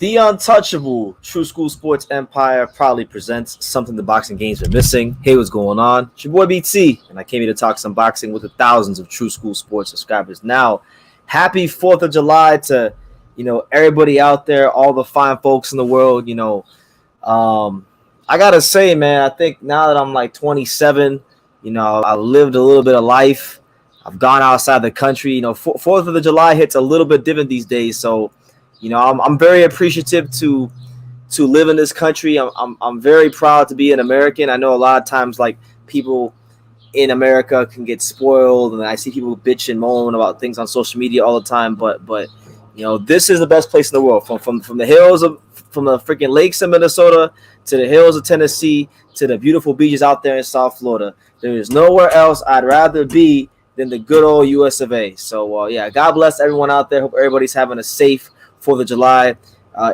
The untouchable Tru School Sports Empire proudly presents something the boxing games been missing. Hey, what's going on? It's your boy BT, and I came here to talk some boxing with the thousands of Tru School Sports subscribers. Now, happy 4th of July to, everybody out there, all the fine folks in the world. I gotta say, man, I think now that I'm like 27, I lived a little bit of life. I've gone outside the country. 4th of July hits a little bit different these days, so. I'm very appreciative to live in this country. I'm very proud to be an American. I know a lot of times like people in America can get spoiled, and I see people bitch and moan about things on social media all the time. But this is the best place in the world. From the hills from the freaking lakes in Minnesota to the hills of Tennessee to the beautiful beaches out there in South Florida. There is nowhere else I'd rather be than the good old US of A. So God bless everyone out there. Hope everybody's having a safe 4th of July.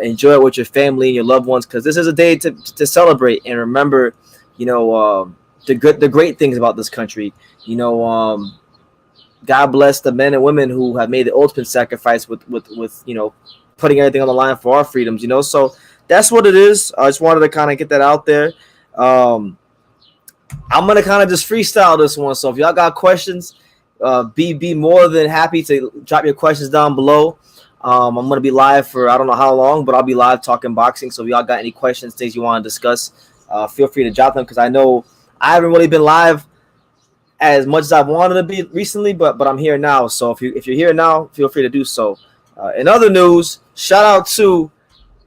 Enjoy it with your family and your loved ones, because this is a day to celebrate and remember, the great things about this country. God bless the men and women who have made the ultimate sacrifice with putting everything on the line for our freedoms. So that's what it is. I just wanted to kind of get that out there. I'm gonna kind of just freestyle this one. So if y'all got questions, be more than happy to drop your questions down below. I'm going to be live for I don't know how long, but I'll be live talking boxing. So if y'all got any questions, things you want to discuss, feel free to drop them, because I know I haven't really been live as much as I wanted to be recently, but I'm here now. So if you're here now, feel free to do so. In other news, shout out to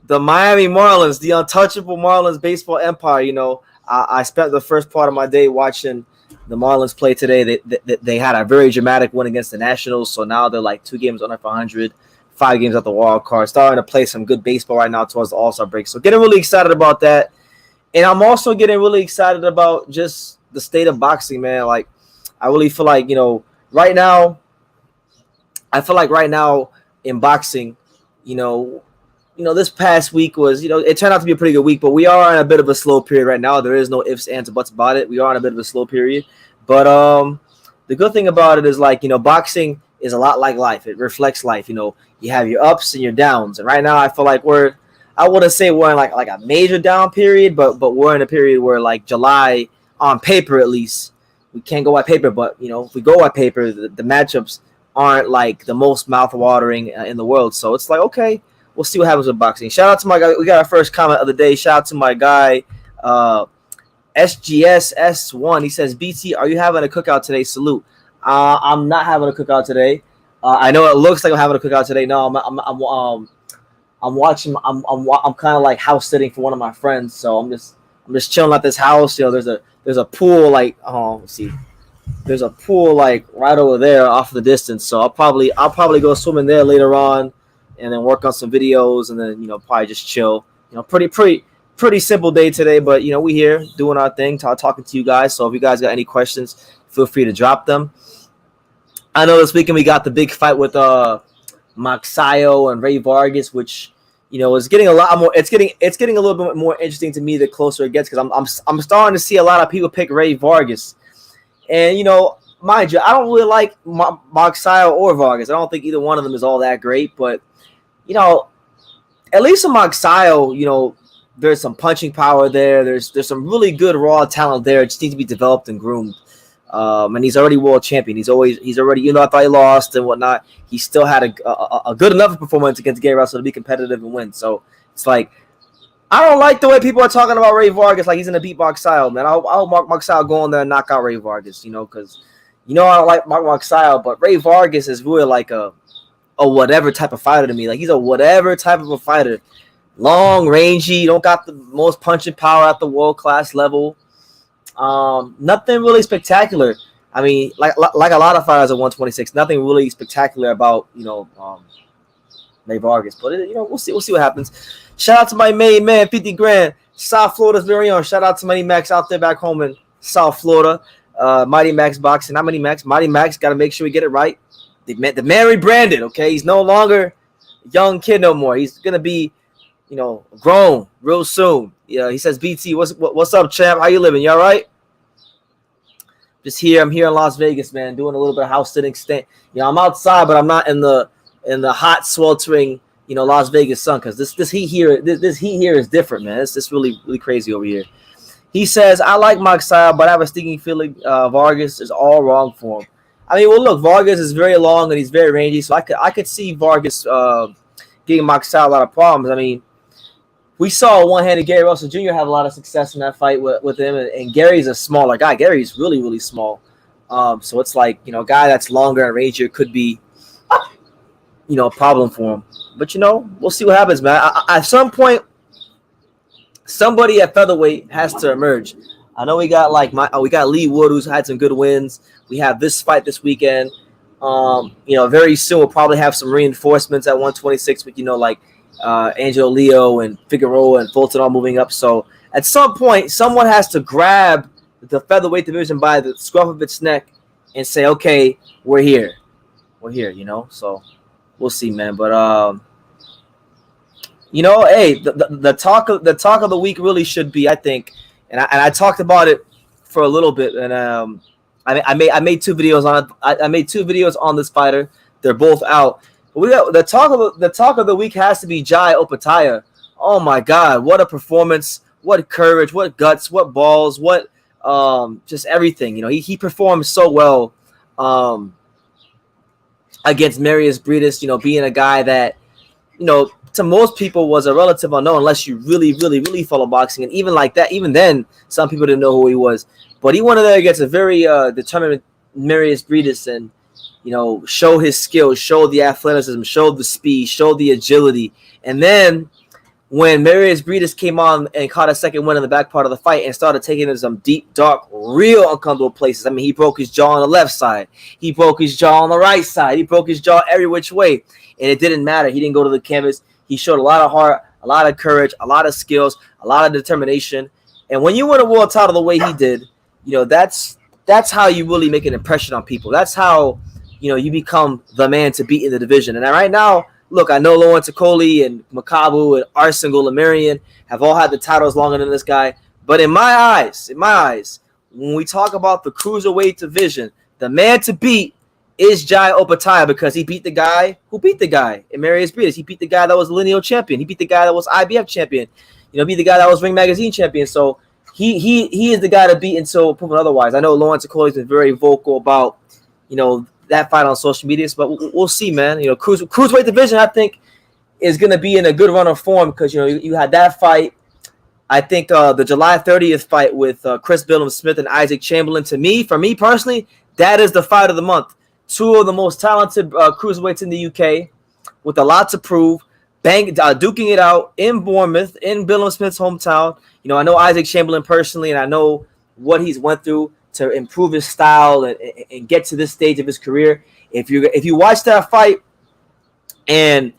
the Miami Marlins, the untouchable Marlins baseball empire. I spent the first part of my day watching the Marlins play today. They had a very dramatic win against the Nationals, so now they're like 2 games under 500. 5 games at the wild card, starting to play some good baseball right now towards the All-Star break. So getting really excited about that. And I'm also getting really excited about just the state of boxing, man. Like, I really feel like, right now in boxing, this past week was, it turned out to be a pretty good week, but we are in a bit of a slow period right now. There is no ifs, ands, or buts about it. We are in a bit of a slow period. But the good thing about it is, like, boxing is a lot like life. It reflects life. You have your ups and your downs. And right now I feel like I wouldn't say we're in like a major down period, but we're in a period where, like, July, on paper at least, we can't go by paper, but if we go by paper, the matchups aren't like the most mouth-watering in the world. So it's like, okay, we'll see what happens with boxing. Shout out to my guy. We got our first comment of the day. Shout out to my guy, SGSS1. He says, BT, are you having a cookout today? Salute. I'm not having a cookout today. I know it looks like I'm having a cookout today. No, I'm watching. I'm kind of like house sitting for one of my friends. So I'm just chilling at this house. There's a pool like let's see. There's a pool like right over there off the distance. So I'll probably go swimming there later on, and then work on some videos, and then probably just chill. Pretty simple day today, but we here doing our thing, talking to you guys. So if you guys got any questions, feel free to drop them. I know this weekend we got the big fight with Magsayo and Ray Vargas, which is getting a lot more. It's getting a little bit more interesting to me the closer it gets, because I'm starting to see a lot of people pick Ray Vargas, and mind you, I don't really like Magsayo or Vargas. I don't think either one of them is all that great, but at least in Magsayo, there's some punching power there. There's some really good raw talent there. It just needs to be developed and groomed. And he's already world champion. He's already, I thought he lost and whatnot. He still had a good enough performance against Gary Russell to be competitive and win. So it's like, I don't like the way people are talking about Ray Vargas like he's in a beatbox style, man. I hope Mark Style go in there and knock out Ray Vargas, because I don't like Mark Style, but Ray Vargas is really like a whatever type of fighter to me. Like, he's a whatever type of a fighter. Long, rangy, don't got the most punching power at the world class level. Nothing really spectacular. I mean, like a lot of fighters at 126, nothing really spectacular about Ray Vargas. But we'll see what happens. Shout out to my main man, 50 grand, South Florida's very own. Shout out to Mighty Max out there back home in South Florida. Mighty Max Boxing, not Mighty Max. Mighty Max, got to make sure we get it right. The man rebranded. Okay, he's no longer a young kid no more. He's gonna be grown real soon. He says, BT, what's up, champ? How you living? You all right? Just here. I'm here in Las Vegas, man, doing a little bit of house sitting. I'm outside, but I'm not in the hot, sweltering, Las Vegas Sun, because this heat here is different, man. It's really really crazy over here. He says, I like Mike style, but I have a stinking feeling Vargas is all wrong for him. I mean, well, look, Vargas is very long and he's very rangy, so I could see Vargas giving Mike style a lot of problems. I mean, we saw one-handed Gary Russell Jr. have a lot of success in that fight with him, and Gary's a smaller guy. Gary's really, really small. So it's like, a guy that's longer and rangier could be, a problem for him. But, we'll see what happens, man. At some point, somebody at featherweight has to emerge. I know we got Lee Wood, who's had some good wins. We have this fight this weekend. Very soon we'll probably have some reinforcements at 126 with Angelo Leo and Figueroa and Fulton all moving up. So at some point, someone has to grab the featherweight division by the scruff of its neck and say, "Okay, we're here. So we'll see, man. But hey, the talk of the week really should be, I think, and I talked about it for a little bit, and I made 2 videos on it. I made 2 videos on this fighter. They're both out. But we got the talk of the week has to be Jai Opetaia. Oh my God, what a performance! What courage! What guts! What balls! What just everything. He performed so well against Marius Briedis. Being a guy that to most people was a relative unknown unless you really, really, really follow boxing. And even like that, even then, some people didn't know who he was. But he went in there against a very determined Marius Briedis and, show his skills, show the athleticism, show the speed, show the agility. And then when Marius Briedis came on and caught a second win in the back part of the fight and started taking it to some deep, dark, real uncomfortable places. I mean, he broke his jaw on the left side. He broke his jaw on the right side. He broke his jaw every which way. And it didn't matter. He didn't go to the canvas. He showed a lot of heart, a lot of courage, a lot of skills, a lot of determination. And when you win a world title the way he did, that's how you really make an impression on people. That's how, you become the man to beat in the division. And right now, look, I know Lawrence Okoli and Makabu and Arsene Marion have all had the titles longer than this guy. But in my eyes, when we talk about the cruiserweight division, the man to beat is Jai Opetaia, because he beat the guy who beat the guy in Marius Briedis. He beat the guy that was lineal champion. He beat the guy that was IBF champion. Beat the guy that was Ring Magazine champion. So he is the guy to beat until proven otherwise. I know Lawrence Okoli's been very vocal about that fight on social media, but we'll see, man. Cruiserweight division, I think, is going to be in a good run of form because you had that fight. I think the July 30th fight with Chris Billum-Smith and Isaac Chamberlain. For me personally, that is the fight of the month. 2 of the most talented cruiserweights in the UK with a lot to prove, duking it out in Bournemouth, in Billum-Smith's hometown. I know Isaac Chamberlain personally, and I know what he's went through to improve his style and get to this stage of his career. If you watch that fight and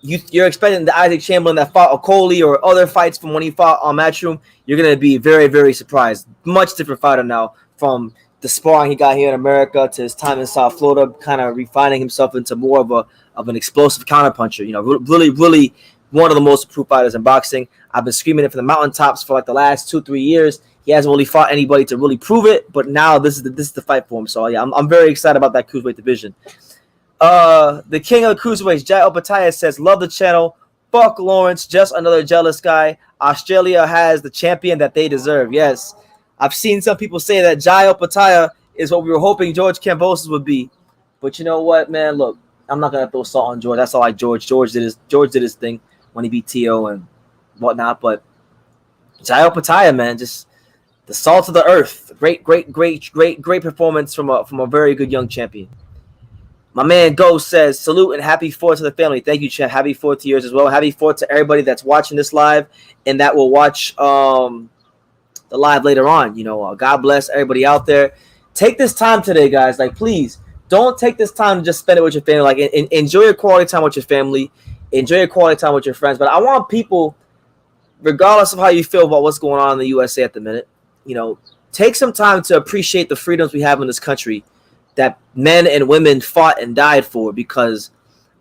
you're expecting the Isaac Chamberlain that fought Okoli or other fights from when he fought on Matchroom, you're going to be very, very surprised. Much different fighter now from the sparring he got here in America to his time in South Florida, kind of refining himself into more of an explosive counterpuncher. Really, really one of the most improved fighters in boxing. I've been screaming it from the mountaintops for like the last 2-3 years. He hasn't really fought anybody to really prove it, but now this is the fight for him. So yeah, I'm very excited about that cruiserweight division. The king of the cruiserweights, Jai Opetaia, says, "Love the channel. Fuck Lawrence, just another jealous guy. Australia has the champion that they deserve." Yes. I've seen some people say that Jai Opetaia is what we were hoping George Kambosos would be. But you know what, man? Look, I'm not going to throw salt on George. That's all like George. George did his thing when he beat T.O. and whatnot. But Jai Opetaia, man, just the salt of the earth. Great performance from a very good young champion. My man Go says, "Salute and happy 4th to the family." Thank you, Chad. Happy 4th to yours as well. Happy 4th to everybody that's watching this live and that will watch the live later on. God bless everybody out there. Take this time today, guys. Like, please don't take this time to just spend it with your family. Like, enjoy your quality time with your family. Enjoy your quality time with your friends. But I want people, regardless of how you feel about what's going on in the USA at the minute, take some time to appreciate the freedoms we have in this country that men and women fought and died for. Because,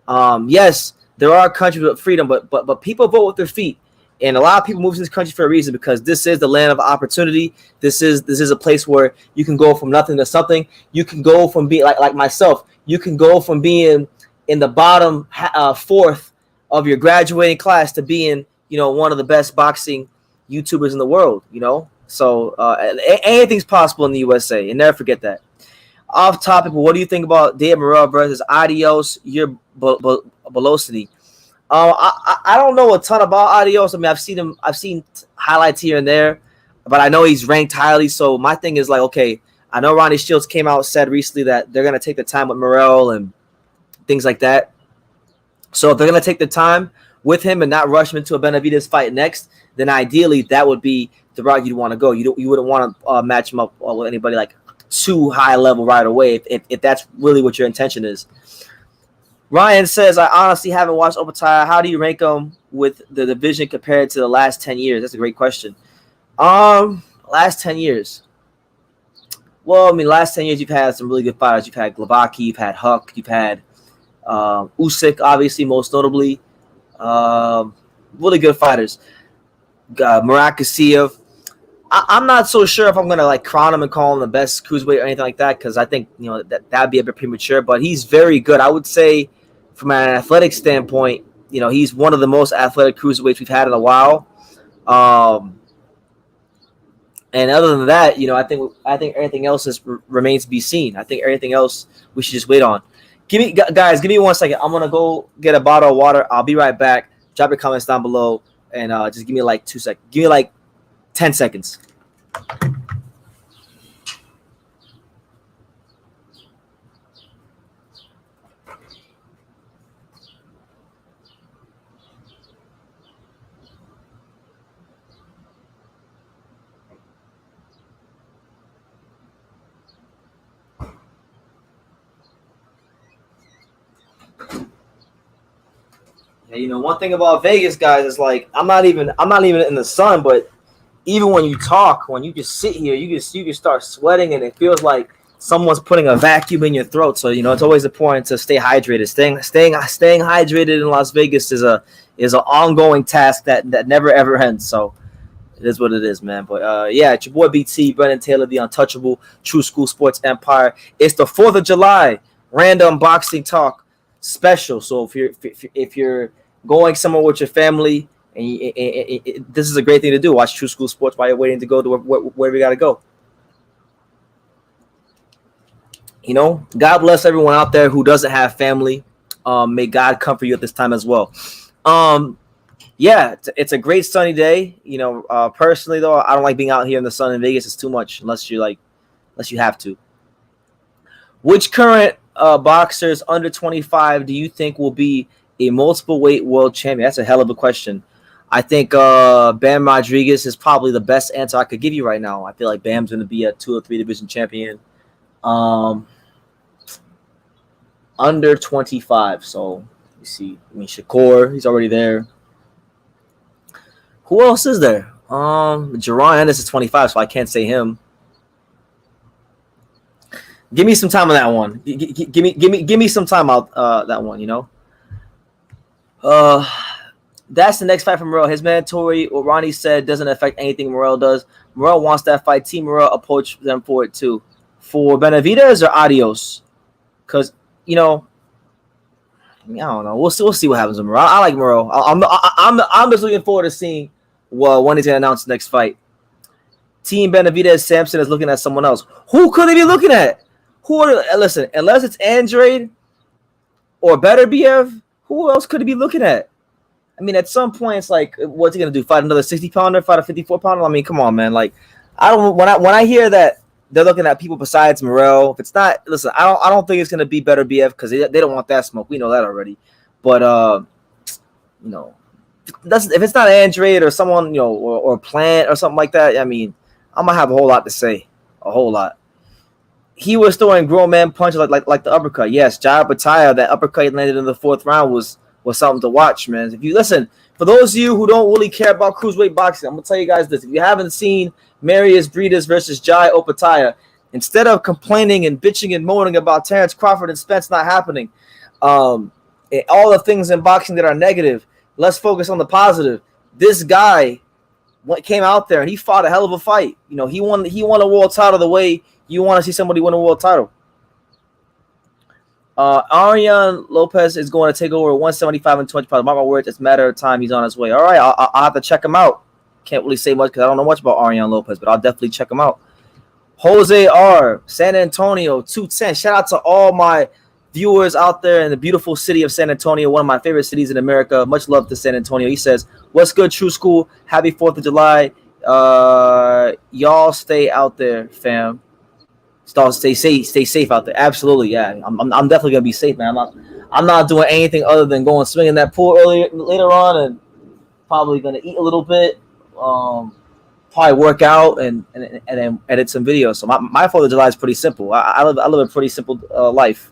yes, there are countries with freedom, but people vote with their feet. And a lot of people move to this country for a reason, because this is the land of opportunity. This is a place where you can go from nothing to something. You can go from being like myself. You can go from being in the bottom fourth of your graduating class to being, one of the best boxing YouTubers in the world, So anything's possible in the USA, and never forget that. Off topic, but what do you think about Dave Morrell versus Adios Velocity? I don't know a ton about Adios. I mean, I've seen highlights here and there, but I know he's ranked highly. So my thing is like, okay, I know Ronnie Shields came out and said recently that they're gonna take the time with Morrell and things like that. So if they're gonna take the time with him and not rush him into a Benavidez fight next, then ideally that would be the route you'd want to go. You wouldn't want to match him up with anybody like too high level right away if that's really what your intention is. Ryan says, I honestly haven't watched Opetaya. How do you rank him with the division compared to the last 10 years? That's a great question. Last 10 years. Well, I mean, last 10 years you've had some really good fighters. You've had Glavaki, you've had Huck, you've had Usyk, obviously, most notably. Really good fighters. Murat Kasiev. I'm not so sure if I'm going to like crown him and call him the best cruiserweight or anything like that, because I think that'd be a bit premature, but he's very good. I would say from an athletic standpoint, he's one of the most athletic cruiserweights we've had in a while. And other than that, I think everything else remains to be seen. I think everything else we should just wait on. Give me 1 second. I'm gonna go get a bottle of water. I'll be right back. Drop your comments down below and just give me like 2 seconds. Give me like 10 seconds. Yeah, one thing about Vegas, guys, is like I'm not even in the sun, but even when you talk, when you just sit here, you can start sweating, and it feels like someone's putting a vacuum in your throat. So it's always important to stay hydrated. Staying hydrated in Las Vegas is an ongoing task that never ever ends. So it is what it is, man. But it's your boy BT, Brendan Taylor, the Untouchable, Tru School Sports Empire. It's the 4th of July, random boxing talk special. So if you're going somewhere with your family, and this is a great thing to do. Watch Tru School Sports while you're waiting to go to where we got to go. God bless everyone out there who doesn't have family. May God comfort you at this time as well. It's a great sunny day. Personally though, I don't like being out here in the sun in Vegas. It's too much unless you have to. Which current boxers under 25 do you think will be a multiple weight world champion? That's a hell of a question. I think Bam Rodriguez is probably the best answer I could give you right now. I feel like Bam's going to be a 2 or 3 division champion. Under 25. So you see, Shakur, he's already there. Who else is there? Jerron Ennis is 25, so I can't say him. Give me some time on that one. Give me some time out that one. That's the next fight for Morrell. His mandatory, what Ronnie said, doesn't affect anything Morrell does. Morrell wants that fight. Team Morrell approach them for it too. For Benavidez or Adios? Because I don't know. We'll see what happens with Morrell. I like Morrell. I'm just looking forward to seeing when he's gonna announce the next fight. Team Benavidez Sampson is looking at someone else. Who could they be looking at? Listen, unless it's Andrade or Beterbiev, who else could he be looking at? I mean, at some point, it's like, what's he gonna do? Fight another 60-pounder? Fight a 54-pounder? I mean, come on, man. Like, I don't. When I hear that they're looking at people besides Morrell, if it's not, listen, I don't think it's gonna be Beterbiev because they don't want that smoke. We know that already. But if it's not Andrade or someone, or Plant or something like that, I mean, I'm gonna have a whole lot to say, a whole lot. He was throwing grown man punches like the uppercut. Yes, Jai Bataya, that uppercut landed in the 4th round was something to watch, man. If you listen, for those of you who don't really care about cruiserweight boxing, I'm gonna tell you guys this: if you haven't seen Marius Bridas versus Jai Opetaya, instead of complaining and bitching and moaning about Terrence Crawford and Spence not happening, all the things in boxing that are negative, let's focus on the positive. This guy came out there and he fought a hell of a fight. He won a world title the way you want to see somebody win a world title. Arian Lopez is going to take over 175 and 25. Mark my words, it's a matter of time. He's on his way. All right, I'll have to check him out. Can't really say much because I don't know much about Arian Lopez, but I'll definitely check him out. Jose R. San Antonio 210. Shout out to all my viewers out there in the beautiful city of San Antonio, one of my favorite cities in America. Much love to San Antonio. He says, "What's good, Tru School? Happy 4th of July. Y'all stay out there, fam. Stay safe out there. Absolutely, yeah. I'm definitely gonna be safe, man. I'm not doing anything other than going swimming in that pool later on, and probably gonna eat a little bit. Probably work out and then edit some videos. So my 4th of July is pretty simple. I live a pretty simple life.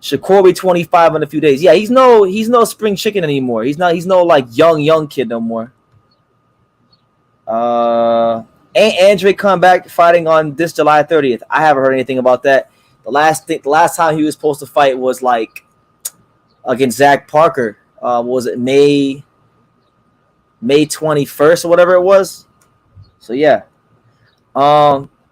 Shakur be 25 in a few days. Yeah, he's no spring chicken anymore. He's no like young kid no more. Ain't Andre come back fighting on this July 30th? I haven't heard anything about that. The last time he was supposed to fight was like against Zach Parker. Was it May 21st or whatever it was? So yeah.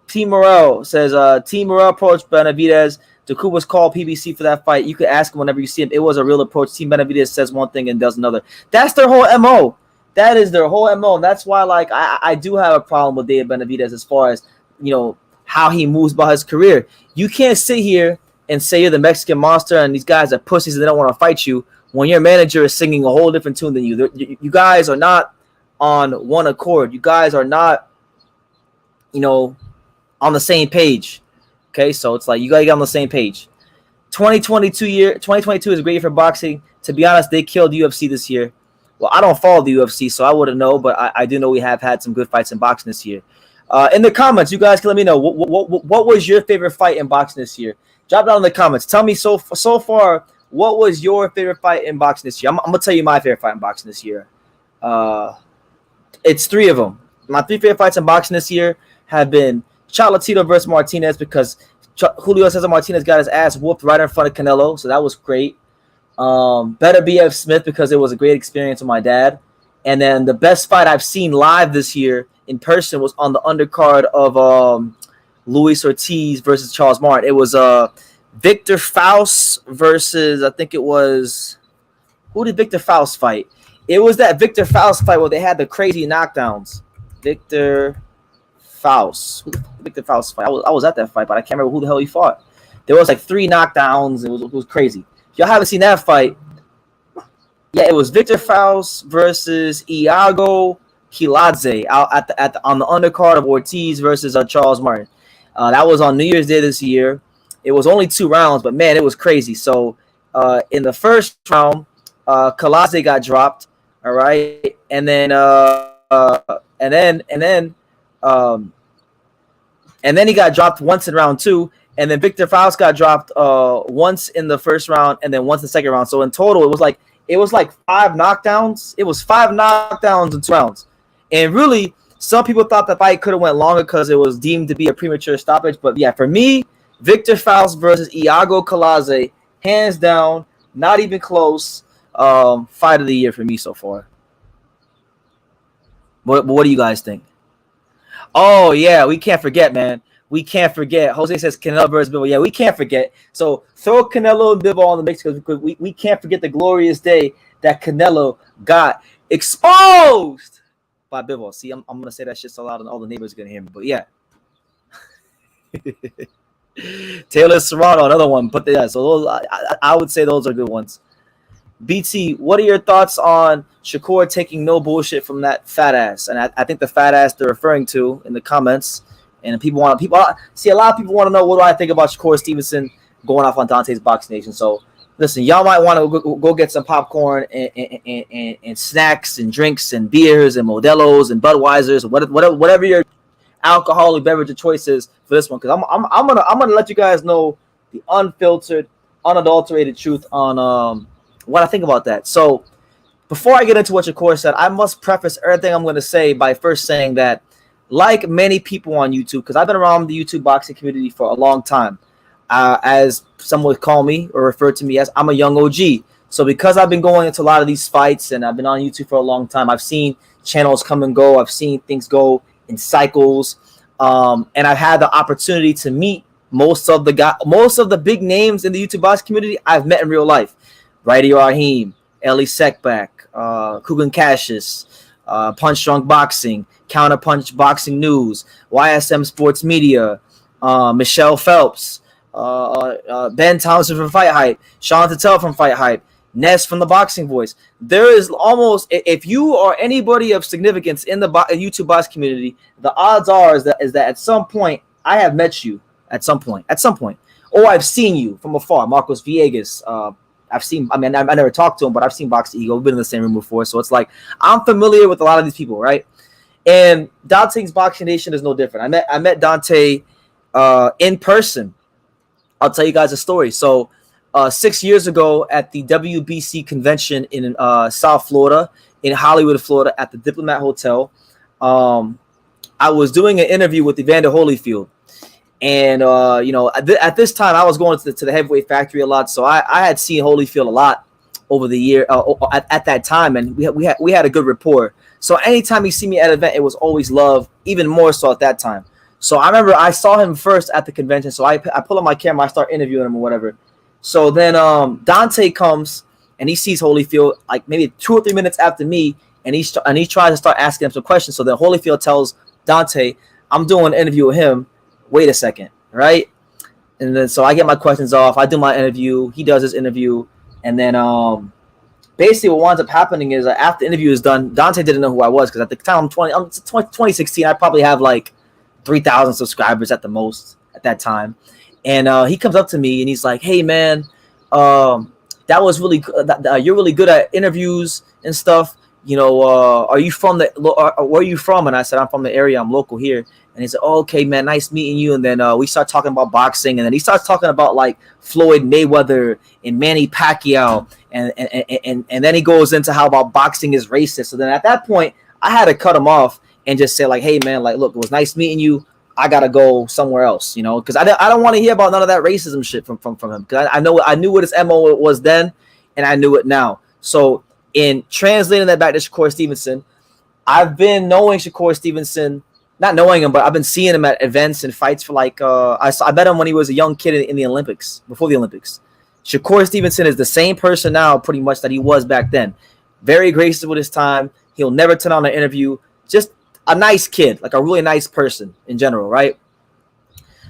T Morel says T Morel approached Benavidez. Takuba's called PBC for that fight. You could ask him whenever you see him. It was a real approach. Team Benavidez says one thing and does another. That's their whole MO. That is their whole MO. And that's why, like, I do have a problem with David Benavidez as far as, how he moves by his career. You can't sit here and say you're the Mexican monster and these guys are pussies and they don't want to fight you when your manager is singing a whole different tune than you. You guys are not on one accord. You guys are not, on the same page. Okay, so it's like you got to get on the same page. 2022 is a great year for boxing. To be honest, they killed UFC this year. Well, I don't follow the UFC, so I wouldn't know, but I do know we have had some good fights in boxing this year. In the comments, you guys can let me know what was your favorite fight in boxing this year. Drop down in the comments. Tell me so far what was your favorite fight in boxing this year. I'm gonna tell you my favorite fight in boxing this year. It's 3 of them. My 3 favorite fights in boxing this year have been Chocolatito versus Martinez because Julio Cesar Martinez got his ass whooped right in front of Canelo, so that was great. Better BF Smith because it was a great experience with my dad. And then the best fight I've seen live this year in person was on the undercard of Luis Ortiz versus Charles Martin. It was Victor Faust versus, I think it was, who did Victor Faust fight? It was that Victor Faust fight where they had the crazy knockdowns. Victor Faust fight. I was at that fight, but I can't remember who the hell he fought. There was like 3 knockdowns. It was crazy. If y'all haven't seen that fight, yeah, it was Victor Faust versus Iago Kiladze out on the undercard of Ortiz versus Charles Martin. That was on New Year's Day this year. It was only 2 rounds, but man, it was crazy. So in the first round, Kiladze got dropped. All right, and then he got dropped once in round 2. And then Victor Faust got dropped once in the first round and then once in the second round. So in total, it was like 5 knockdowns. It was 5 knockdowns in 2 rounds. And really, some people thought the fight could have went longer because it was deemed to be a premature stoppage. But yeah, for me, Victor Faust versus Iago Kiladze, hands down, not even close. Fight of the year for me so far. But what do you guys think? Oh yeah, we can't forget, man. We can't forget. Jose says Canelo versus Bivol. Yeah, we can't forget. So throw Canelo and Bivol on the mix because we can't forget the glorious day that Canelo got exposed by Bivol. See, I'm going to say that shit so loud and all the neighbors are going to hear me. But yeah. Taylor Serrano, another one. But yeah, so those, I would say those are good ones. BT, what are your thoughts on Shakur taking no bullshit from that fat ass? And I think the fat ass they're referring to in the comments. And a lot of people want to know what do I think about Shakur Stevenson going off on Dante's Boxing Nation. So listen, y'all might want to go get some popcorn and snacks and drinks and beers and Modelo's and Budweisers and whatever your alcoholic beverage of choice is for this one, because I'm gonna let you guys know the unfiltered, unadulterated truth on what I think about that. So before I get into what Shakur said, I must preface everything I'm going to say by first saying that, like many people on YouTube, because I've been around the YouTube boxing community for a long time, as some would call me or refer to me as, I'm a young OG. So because I've been going into a lot of these fights and I've been on YouTube for a long time, I've seen channels come and go. I've seen things go in cycles. And I've had the opportunity to meet most of the big names in the YouTube boxing community I've met in real life. Righty Raheem, Ellie Sekbak, Kugan Cassius, Punch Drunk Boxing, Counter Punch Boxing News, YSM Sports Media, Michelle Phelps, Ben Thompson from Fight Hype, Sean Tattel from Fight Hype, Ness from the Boxing Voice. There is almost, if you are anybody of significance in the YouTube boxing community, the odds are is that at some point I have met you at some point, or I've seen you from afar. Marcos Villegas. I never talked to him, but I've seen Box Ego. We've been in the same room before, so it's like I'm familiar with a lot of these people, right? And Dante's Boxing Nation is no different. I met Dante in person. I'll tell you guys a story. So 6 years ago at the WBC convention in South Florida, in Hollywood, Florida, at the Diplomat Hotel, I was doing an interview with Evander Holyfield. And, at this time, I was going to the Heavyweight Factory a lot. So I had seen Holyfield a lot over the year at that time. And we had a good rapport. So anytime he see me at an event, it was always love, even more so at that time. So I remember I saw him first at the convention. So I pull up my camera, I start interviewing him or whatever. So then Dante comes and he sees Holyfield like maybe 2 or 3 minutes after me. And he tries to start asking him some questions. So then Holyfield tells Dante, I'm doing an interview with him. Wait a second, right? And then so I get my questions off. I do my interview. He does his interview. And then basically what winds up happening is after the interview is done, Dante didn't know who I was because at the time I'm 2016. I probably have like 3,000 subscribers at the most at that time. And he comes up to me and he's like, hey, man, that was really good. You're really good at interviews and stuff. Are you from where are you from? And I said, I'm from the area. I'm local here. And he said, oh, okay, man, nice meeting you. And then we start talking about boxing. And then he starts talking about like Floyd Mayweather and Manny Pacquiao. And then he goes into how about boxing is racist. So then at that point, I had to cut him off and just say like, hey, man, like, look, it was nice meeting you. I got to go somewhere else, because I don't want to hear about none of that racism shit from him. Because I knew what his MO was then and I knew it now. So in translating that back to Shakur Stevenson, I've been knowing Shakur Stevenson, not knowing him, but I've been seeing him at events and fights for like I met him when he was a young kid in the Olympics, before the Olympics. Shakur Stevenson is the same person now pretty much that he was back then. Very gracious with his time. He'll never turn on an interview. Just a nice kid, like a really nice person in general, right?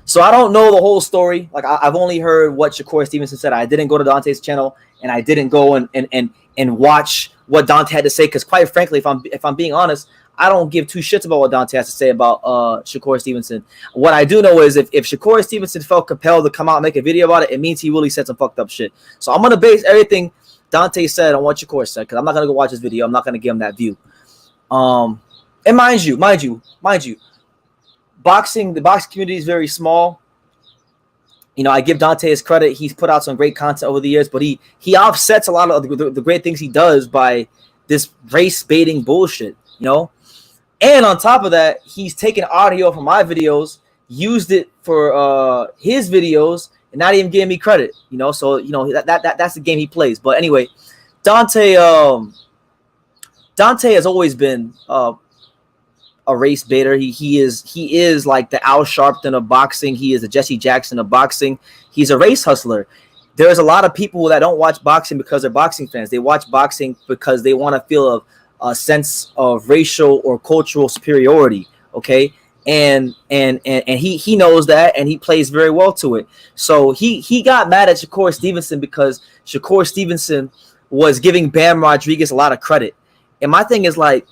So I don't know the whole story. Like I've only heard what Shakur Stevenson said. I didn't go to Dante's channel and I didn't go and watch what Dante had to say because quite frankly, if I'm being honest, I don't give two shits about what Dante has to say about Shakur Stevenson. What I do know is if Shakur Stevenson felt compelled to come out and make a video about it, it means he really said some fucked up shit. So I'm going to base everything Dante said on what Shakur said because I'm not going to go watch his video. I'm not going to give him that view. And mind you, the boxing community is very small. I give Dante his credit. He's put out some great content over the years, but he offsets a lot of the great things he does by this race baiting bullshit, And on top of that, he's taken audio from my videos, used it for his videos, and not even giving me credit, So that's the game he plays. But anyway, Dante has always been a race baiter. He is like the Al Sharpton of boxing. He is the Jesse Jackson of boxing. He's a race hustler. There's a lot of people that don't watch boxing because they're boxing fans. They watch boxing because they want to feel a sense of racial or cultural superiority. Okay. And he knows that and he plays very well to it. So he got mad at Shakur Stevenson because Shakur Stevenson was giving Bam Rodriguez a lot of credit. And my thing is like,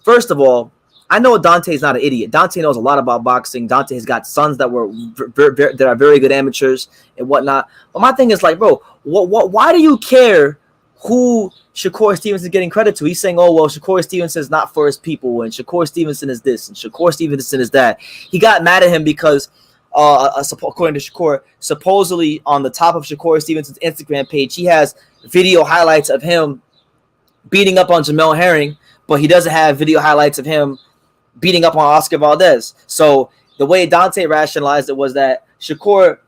first of all, I know Dante's not an idiot. Dante knows a lot about boxing. Dante has got sons that are very good amateurs and whatnot. But my thing is like, bro, why do you care who Shakur Stevenson is getting credit to? He's saying, oh, well, Shakur Stevenson is not for his people, and Shakur Stevenson is this, and Shakur Stevenson is that. He got mad at him because, according to Shakur, supposedly on the top of Shakur Stevenson's Instagram page, he has video highlights of him beating up on Jamel Herring, but he doesn't have video highlights of him beating up on Oscar Valdez. So the way Dante rationalized it was that Shakur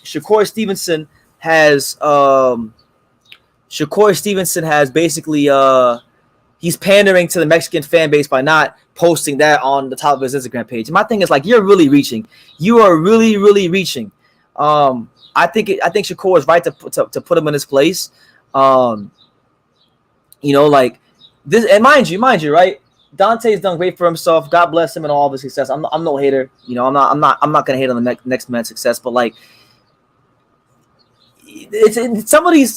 Stevenson has basically he's pandering to the Mexican fan base by not posting that on the top of his Instagram page. And my thing is, like, you're really reaching. You are really, really reaching. I think Shakur is right to put him in his place. Like this, and mind you, right? Dante's done great for himself. God bless him and all of his success. I'm no hater. I'm not gonna hate on the next man's success, but like, it's some of these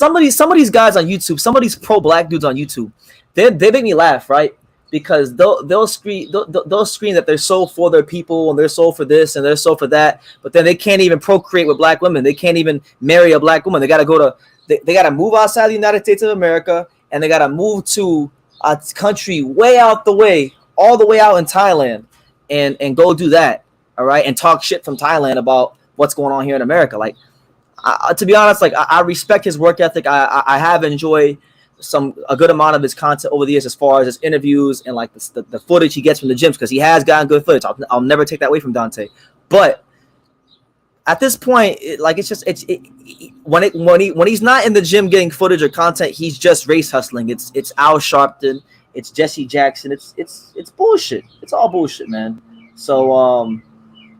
guys on YouTube, some of these pro black dudes on YouTube, they make me laugh, right? Because they'll scream that they're so for their people and they're so for this and they're so for that, but then they can't even procreate with black women. They can't even marry a black woman. They gotta they gotta move outside the United States of America, and they gotta move to a country way out the way, all the way out in Thailand, and go do that, all right, and talk shit from Thailand about what's going on here in America. Like, to be honest, like I respect his work ethic. I have enjoyed a good amount of his content over the years, as far as his interviews and like the footage he gets from the gyms, because he has gotten good footage. I'll never take that away from Dante, but at this point, when he's not in the gym getting footage or content, he's just race hustling. It's Al Sharpton, it's Jesse Jackson, it's bullshit. It's all bullshit, man. So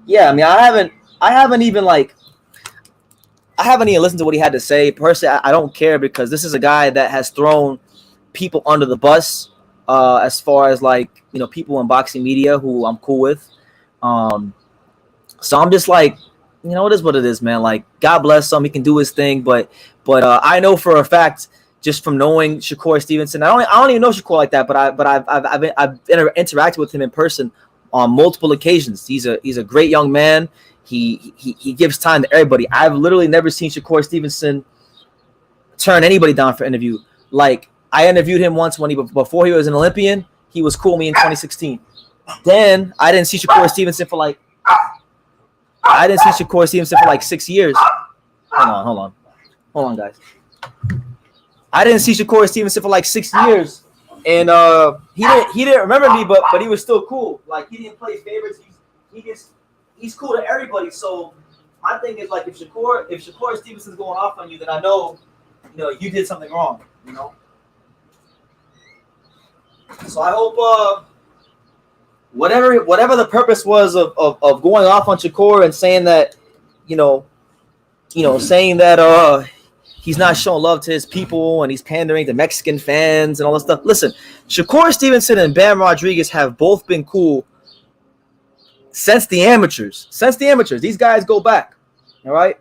yeah, I mean, I haven't even listened to what he had to say. Personally, I don't care, because this is a guy that has thrown people under the bus, as far as like, people in boxing media who I'm cool with. So I'm just like, it is what it is, man. Like, God bless him. He can do his thing, but I know for a fact, just from knowing Shakur Stevenson, I don't even know Shakur like that, but I've interacted with him in person on multiple occasions. He's a great young man. He gives time to everybody. I've literally never seen Shakur Stevenson turn anybody down for interview. Like, I interviewed him once before he was an Olympian. He was cool with me in 2016. Then I didn't see Shakur Stevenson for like 6 years. Hold on, guys. I didn't see Shakur Stevenson for like 6 years, and he didn't remember me, but he was still cool. Like, he didn't play favorites. He's cool to everybody. So my thing is, like, if Shakur Stevenson's going off on you, then I know, you did something wrong. So I hope whatever the purpose was of going off on Shakur and saying that, saying that he's not showing love to his people and he's pandering to Mexican fans and all that stuff. Listen, Shakur Stevenson and Bam Rodriguez have both been cool since the amateurs. These guys go back. All right.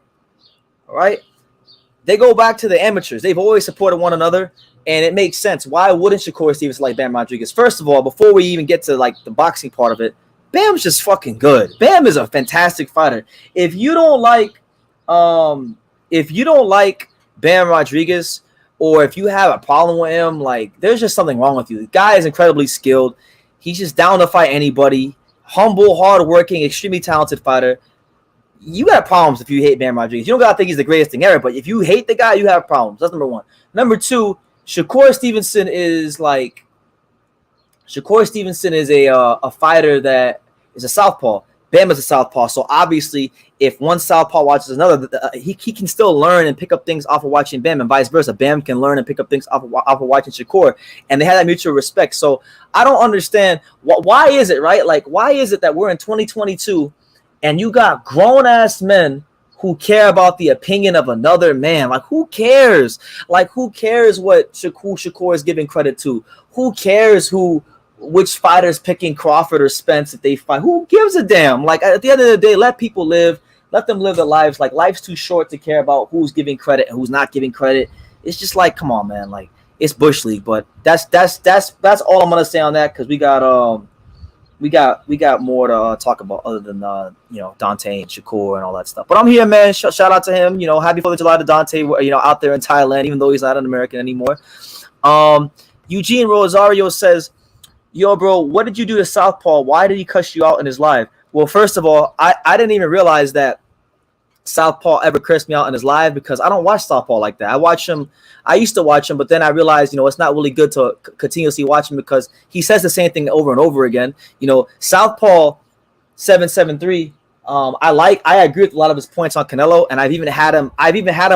They go back to the amateurs. They've always supported one another, and it makes sense. Why wouldn't Shakur Stevenson like Bam Rodriguez? First of all, before we even get to like the boxing part of it, Bam's just fucking good. Bam is a fantastic fighter. If you don't like Bam Rodriguez, or if you have a problem with him, like, there's just something wrong with you. The guy is incredibly skilled. He's just down to fight anybody. Humble, hardworking, extremely talented fighter. You got problems if you hate Bam Rodriguez. You don't gotta think he's the greatest thing ever, but if you hate the guy, you have problems. That's number one. Number two, Shakur Stevenson is a fighter that is a southpaw. Bam is a southpaw, so obviously, if one southpaw watches another, he can still learn and pick up things off of watching Bam, and vice versa. Bam can learn and pick up things off of watching Shakur, and they have that mutual respect. So I don't understand why is it, right? Like, why is it that we're in 2022 and you got grown ass men who care about the opinion of another man? Like, who cares? Like, who cares what Shakur is giving credit to? Who cares which fighter's picking Crawford or Spence if they fight? Who gives a damn? Like, at the end of the day, let people live. Let them live their lives. Like, life's too short to care about who's giving credit and who's not giving credit. It's just like, come on, man. Like, it's Bush League. But that's all I'm gonna say on that, because we got more to talk about other than Dante and Shakur and all that stuff. But I'm here, man. Shout out to him. Happy 4th of July to Dante. Out there in Thailand, even though he's not an American anymore. Eugene Rosario says, "Yo, bro, what did you do to Southpaw? Why did he cuss you out in his live?" Well, first of all, I didn't even realize that Southpaw ever cursed me out in his live, because I don't watch Southpaw like that. I used to watch him, but then I realized, it's not really good to continuously watch him, because he says the same thing over and over again. Southpaw 773. I agree with a lot of his points on Canelo, and I've even had him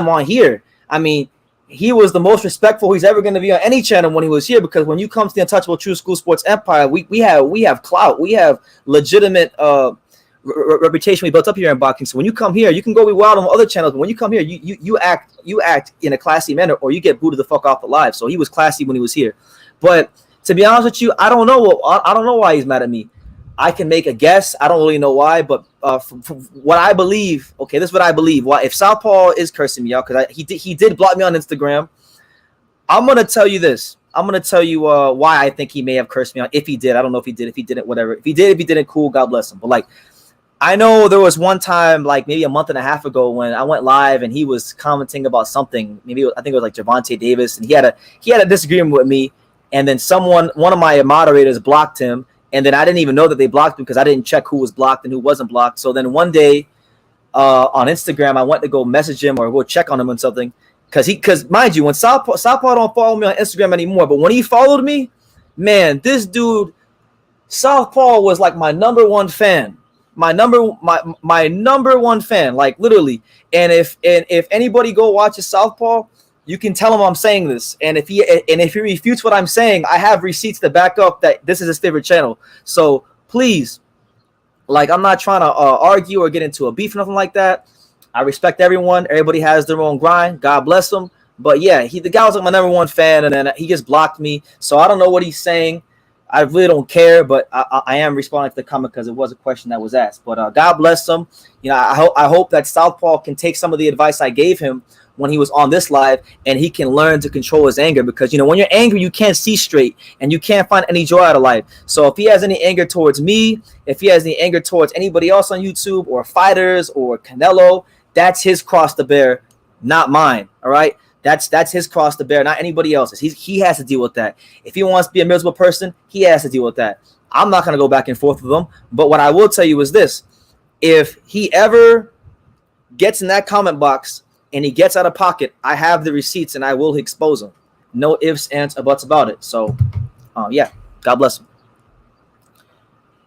on here. I mean, he was the most respectful he's ever going to be on any channel when he was here, because when you come to the Untouchable True School Sports Empire, we have clout, we have legitimate reputation we built up here in boxing. So when you come here, you can go be wild on other channels, but when you come here, you act in a classy manner, or you get booted the fuck off the live. So he was classy when he was here. But to be honest with you, I don't know why he's mad at me. I can make a guess. I don't really know why, but from what I believe, okay, this is what I believe. Why, if Southpaw is cursing me out, because he did block me on Instagram, I'm gonna tell you this. I'm gonna tell you why I think he may have cursed me out. If he did, I don't know if he did. If he didn't, whatever. If he didn't, cool. God bless him. But like, I know there was one time, like maybe a month and a half ago, when I went live and he was commenting about something. I think it was like Javante Davis, and he had a disagreement with me, and then one of my moderators blocked him. And then I didn't even know that they blocked him because I didn't check who was blocked and who wasn't blocked. So then one day on Instagram, I went to go message him or go check on him on something. Because mind you, when Southpaw don't follow me on Instagram anymore, but when he followed me, man, this dude, Southpaw was like my number one fan. My number one fan, like literally. And if anybody go watch Southpaw, you can tell him I'm saying this, and if he refutes what I'm saying, I have receipts to back up that this is his favorite channel. So please, like, I'm not trying to argue or get into a beef or nothing like that. I respect everyone. Everybody has their own grind. God bless them. But yeah, the guy was like my number one fan, and then he just blocked me. So I don't know what he's saying. I really don't care, but I am responding to the comment because it was a question that was asked. But God bless him. You know, I hope that Southpaw can take some of the advice I gave him when he was on this live, and he can learn to control his anger, because, you know, when you're angry, you can't see straight and you can't find any joy out of life. So if he has any anger towards me, if he has any anger towards anybody else on YouTube or fighters or Canelo, that's his cross to bear, not mine. All right. That's his cross to bear, not anybody else's. He has to deal with that. If he wants to be a miserable person, he has to deal with that. I'm not going to go back and forth with him. But what I will tell you is this: if he ever gets in that comment box and he gets out of pocket, I have the receipts and I will expose him. No ifs, ands, or buts about it. So, yeah, God bless him.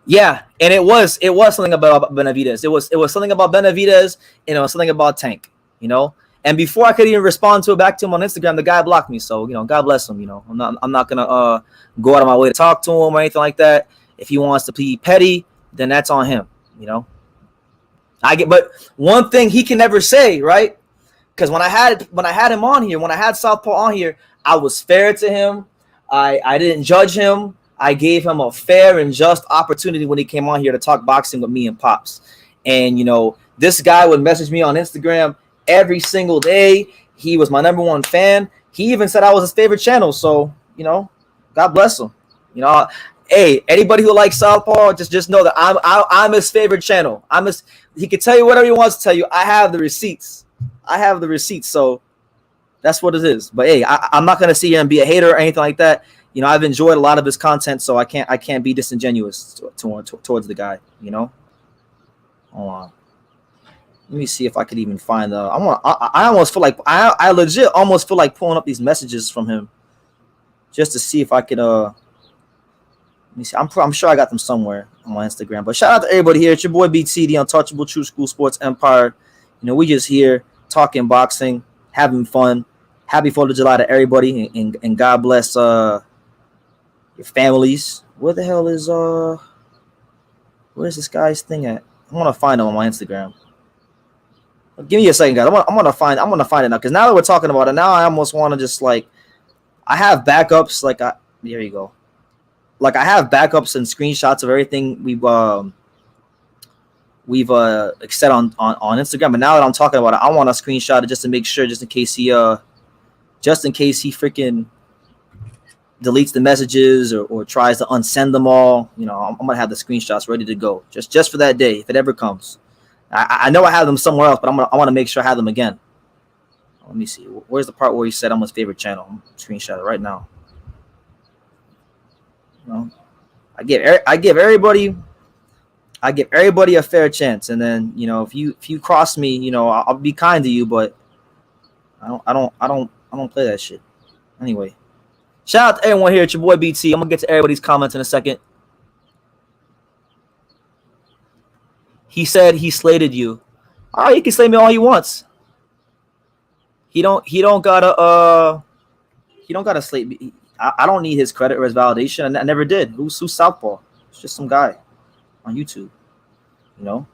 Yeah, and it was something about Benavidez. It was something about Benavidez, and it was something about Tank, you know. And before I could even respond back to him on Instagram, the guy blocked me. So, you know, God bless him. You know, I'm not gonna go out of my way to talk to him or anything like that. If he wants to be petty, then that's on him. You know, but one thing he can never say, right? Because when I had him on here, when I had Southpaw on here, I was fair to him. I didn't judge him. I gave him a fair and just opportunity when he came on here to talk boxing with me and Pops. And, you know, this guy would message me on Instagram every single day. He was my number one fan. He even said I was his favorite channel. So, you know, God bless him. You know, hey, anybody who likes Southpaw, just know that I'm his favorite channel. He can tell you whatever he wants to tell you. I have the receipts. So that's what it is. But hey, I'm not gonna sit here and be a hater or anything like that. You know, I've enjoyed a lot of his content, so I can't be disingenuous towards the guy. You know. Hold on. Let me see if I could even find the. I almost feel like I legit almost feel like pulling up these messages from him, just to see if I could. Let me see. I'm sure I got them somewhere on my Instagram. But shout out to everybody here. It's your boy BT, the Untouchable True School Sports Empire. You know, we just here talking boxing, having fun. Happy 4th of July to everybody, and God bless your families. Where the hell is where's this guy's thing at? I want to find him on my Instagram. Give me a second, guys. I'm gonna find it now, because now that we're talking about it, now I almost want to just like, I have backups. Like, there you go. Like, I have backups and screenshots of everything we've said on Instagram. But now that I'm talking about it, I want to screenshot it just to make sure, just in case he freaking deletes the messages or tries to unsend them all. You know, I'm gonna have the screenshots ready to go just for that day if it ever comes. I know I have them somewhere else, but I want to make sure I have them again. Let me see. Where's the part where he said I'm his favorite channel? I'm screenshot it right now. You know, I give everybody a fair chance, and then, you know, if you cross me, you know, I'll be kind to you, but I don't play that shit. Anyway, shout out to everyone here. It's your boy BT. I'm gonna get to everybody's comments in a second. He said he slated you. All right, he can slate me all he wants. He don't gotta slate. I don't need his credit or his validation. I never did. Who's Southpaw? It's just some guy on YouTube. You know,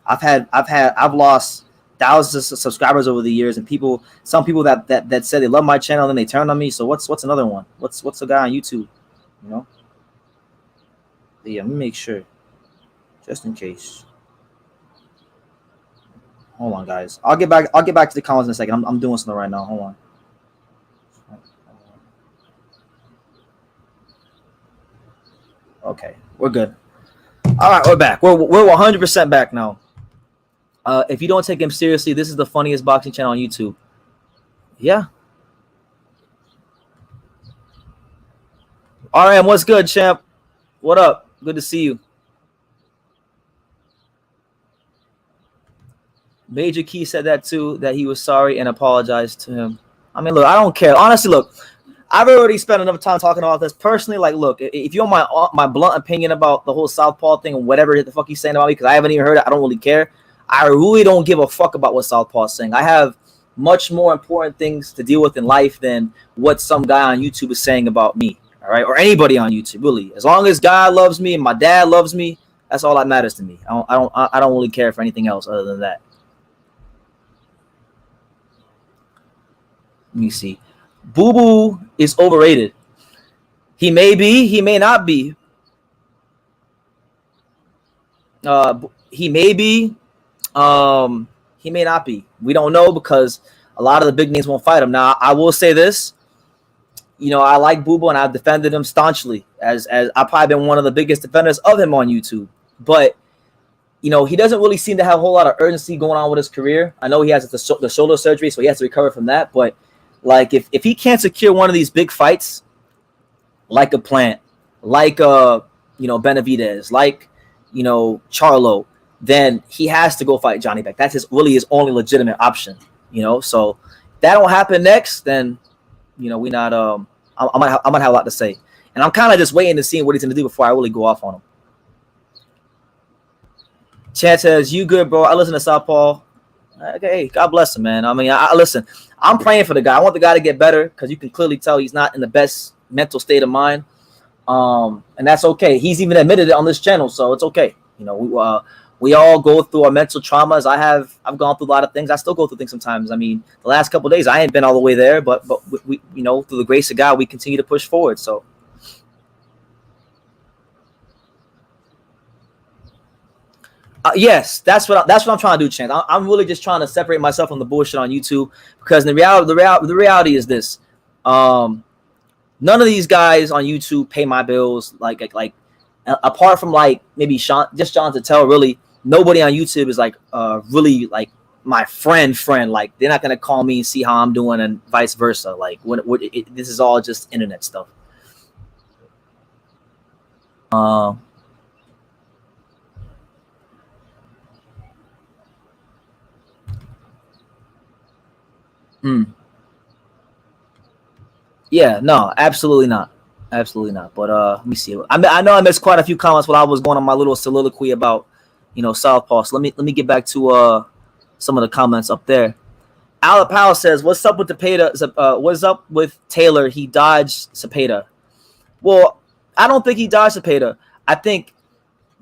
I've lost thousands of subscribers over the years, and some people that said they love my channel, and then they turned on me. So what's another one? What's a guy on YouTube? You know. But yeah, let me make sure, just in case. Hold on, guys. I'll get back to the comments in a second. I'm doing something right now. Hold on. Okay, we're good. All right, we're back. We're 100% back now. If you don't take him seriously, this is the funniest boxing channel on YouTube. Yeah. RM, what's good, champ? What up? Good to see you. Major Key said that too, that he was sorry and apologized to him. I mean, look, I don't care. Honestly, look, I've already spent enough time talking about this. Personally, like, look, if you want my blunt opinion about the whole Southpaw thing and whatever the fuck he's saying about me, because I haven't even heard it, I don't really care. I really don't give a fuck about what Southpaw is saying. I have much more important things to deal with in life than what some guy on YouTube is saying about me, all right? Or anybody on YouTube, really. As long as God loves me and my dad loves me, that's all that matters to me. I don't really care for anything else other than that. Let me see. Boo Boo is overrated. He may be, he may not be. He may be, he may not be. We don't know because a lot of the big names won't fight him. Now, I will say this. You know, I like Boo Boo and I've defended him staunchly as I've probably been one of the biggest defenders of him on YouTube. But, you know, he doesn't really seem to have a whole lot of urgency going on with his career. I know he has the shoulder surgery, so he has to recover from that. But, like, if he can't secure one of these big fights, like a Plant, like Benavidez, like, Charlo, then he has to go fight Johnny Beck. That's really his only legitimate option, So if that don't happen next, then, we not I might have a lot to say. And I'm kind of just waiting to see what he's going to do before I really go off on him. Chad says, "You good, bro? I listen to Southpaw." Okay, God bless him, man. I mean, I listen. I'm praying for the guy. I want the guy to get better because you can clearly tell he's not in the best mental state of mind, and that's okay. He's even admitted it on this channel, so it's okay. We all go through our mental traumas. I've gone through a lot of things. I still go through things sometimes. I mean, the last couple of days I ain't been all the way there, but we through the grace of God, we continue to push forward. So. Yes, that's what I'm trying to do, Chance. I'm really just trying to separate myself from the bullshit on YouTube because the reality is this: none of these guys on YouTube pay my bills. Like apart from like maybe Sean Tatel, really nobody on YouTube is like really like my friend. Like they're not gonna call me and see how I'm doing and vice versa. Like this is all just internet stuff. Yeah, no, absolutely not. Absolutely not. But let me see. I know I missed quite a few comments while I was going on my little soliloquy about, Southpaw. So let me get back to some of the comments up there. Alec Powell says, "What's up with what's up with Taylor? He dodged Cepeda." Well, I don't think he dodged Cepeda. I think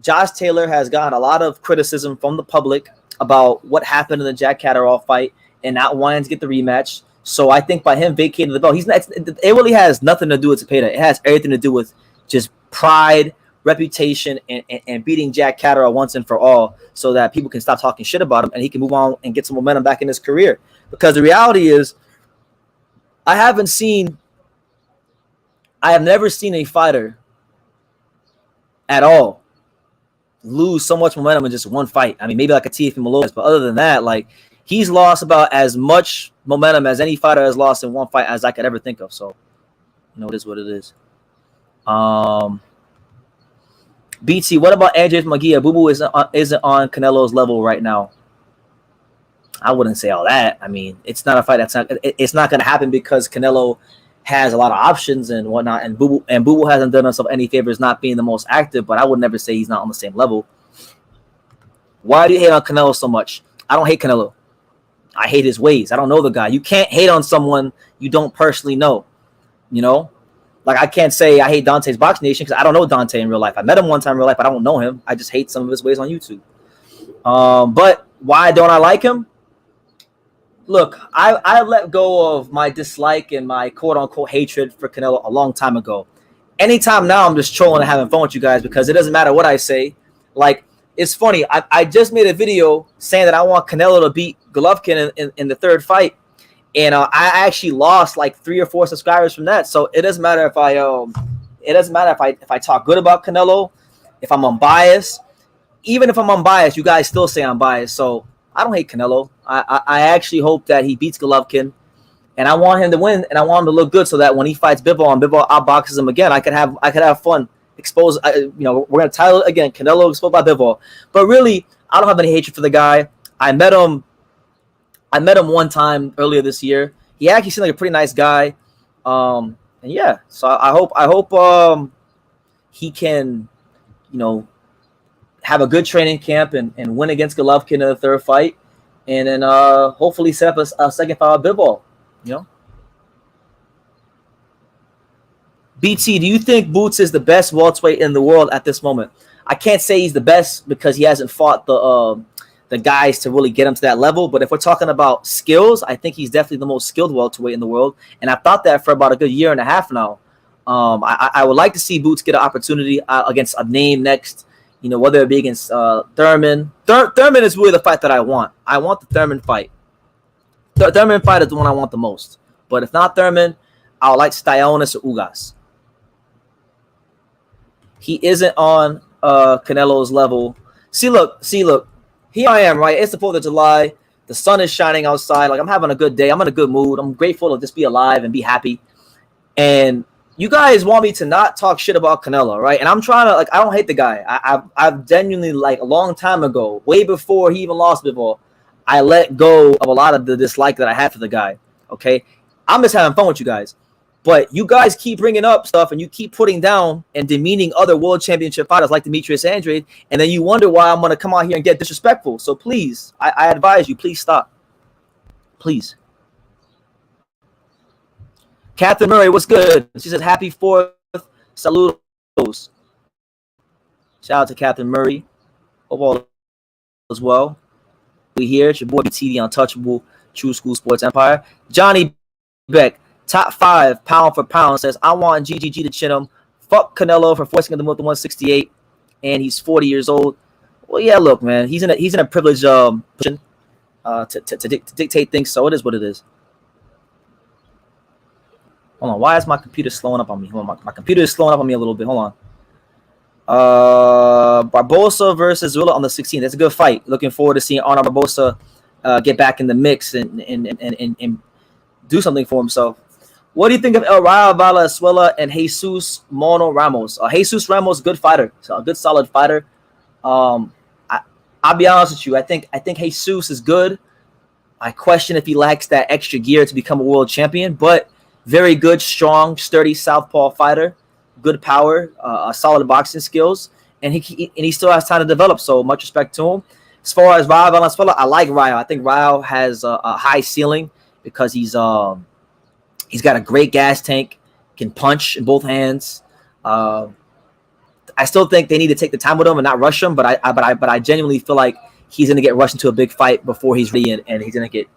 Josh Taylor has gotten a lot of criticism from the public about what happened in the Jack Catterall fight and not wanting to get the rematch. So I think by him vacating the belt, it really has nothing to do with Cepeda. It has everything to do with just pride, reputation, and beating Jack Catterall once and for all so that people can stop talking shit about him and he can move on and get some momentum back in his career. Because the reality is, I have never seen a fighter at all lose so much momentum in just one fight. I mean, maybe like a Teofimo Lopez, but other than that, like, he's lost about as much momentum as any fighter has lost in one fight as I could ever think of. So, it is what it is. BT, what about Andres Magia? Boo Boo isn't on Canelo's level right now. I wouldn't say all that. I mean, it's not a fight it's not going to happen because Canelo has a lot of options and whatnot, and Boo Boo hasn't done himself any favors not being the most active. But I would never say he's not on the same level. Why do you hate on Canelo so much? I don't hate Canelo. I hate his ways. I don't know the guy. You can't hate on someone you don't personally know. You know, like I can't say I hate Dante's Box Nation because I don't know Dante in real life. I met him one time in real life, but I don't know him. I just hate some of his ways on YouTube. But why don't I like him? Look, I let go of my dislike and my quote unquote hatred for Canelo a long time ago. Anytime now, I'm just trolling and having fun with you guys because it doesn't matter what I say. Like, it's funny. I just made a video saying that I want Canelo to beat Golovkin in the third fight. And I actually lost like 3 or 4 subscribers from that. So it doesn't matter if I talk good about Canelo, if I'm unbiased. Even if I'm unbiased, you guys still say I'm biased. So I don't hate Canelo. I actually hope that he beats Golovkin, and I want him to win, and I want him to look good so that when he fights Bivol and Bivol outboxes him again, I could have fun. Expose, we're gonna title it again, Canelo exposed by Bivol. But really, I don't have any hatred for the guy. I met him one time earlier this year. He actually seemed like a pretty nice guy. And yeah, so I hope he can, have a good training camp and win against Golovkin in the third fight, and then hopefully set up a second fight with Bivol. BT, do you think Boots is the best welterweight in the world at this moment? I can't say he's the best because he hasn't fought the guys to really get him to that level. But if we're talking about skills, I think he's definitely the most skilled welterweight in the world. And I've thought that for about a good year and a half now. I would like to see Boots get an opportunity against a name next, whether it be against Thurman. Thurman is really the fight that I want. I want the Thurman fight. The Thurman fight is the one I want the most. But if not Thurman, I would like Styles or Ugas. He isn't on Canelo's level. See, look. Here I am, right? It's the 4th of July. The sun is shining outside. Like, I'm having a good day. I'm in a good mood. I'm grateful to just be alive and be happy. And you guys want me to not talk shit about Canelo, right? And I'm trying to, I don't hate the guy. I've genuinely, a long time ago, way before he even lost Bivol, I let go of a lot of the dislike that I had for the guy, okay? I'm just having fun with you guys. But you guys keep bringing up stuff and you keep putting down and demeaning other world championship fighters like Demetrius Andrade, and then you wonder why I'm going to come out here and get disrespectful. So please, I advise you, please stop. Please. Catherine Murray, what's good? She says, happy 4th. Saludos. Shout out to Catherine Murray. Hope all is well. We here. It's your boy BT, the untouchable Tru School Sports Empire. Johnny Beck. Top 5 pound for pound says, I want GGG to chin him. Fuck Canelo for forcing him to move to 168, and he's 40 years old. Well, yeah, look, man, he's in a privileged position to dictate things. So it is what it is. Hold on, why is my computer slowing up on me? Hold on, my computer is slowing up on me a little bit. Hold on. Barbosa versus Zula on the 16th. That's a good fight. Looking forward to seeing Arnold Barbosa get back in the mix and do something for himself. What do you think of El Rayo Valenzuela and Jesus Mono Ramos? Jesus Ramos, good fighter, so a good solid fighter. I'll be honest with you. I think Jesus is good. I question if he lacks that extra gear to become a world champion, but very good, strong, sturdy southpaw fighter. Good power, solid boxing skills, and he still has time to develop. So much respect to him. As far as Rayo Valenzuela, I like Rayo. I think Rayo has a high ceiling because he's got a great gas tank, can punch in both hands. I still think they need to take the time with him and not rush him, but I genuinely feel like he's going to get rushed into a big fight before he's ready, and he's going to get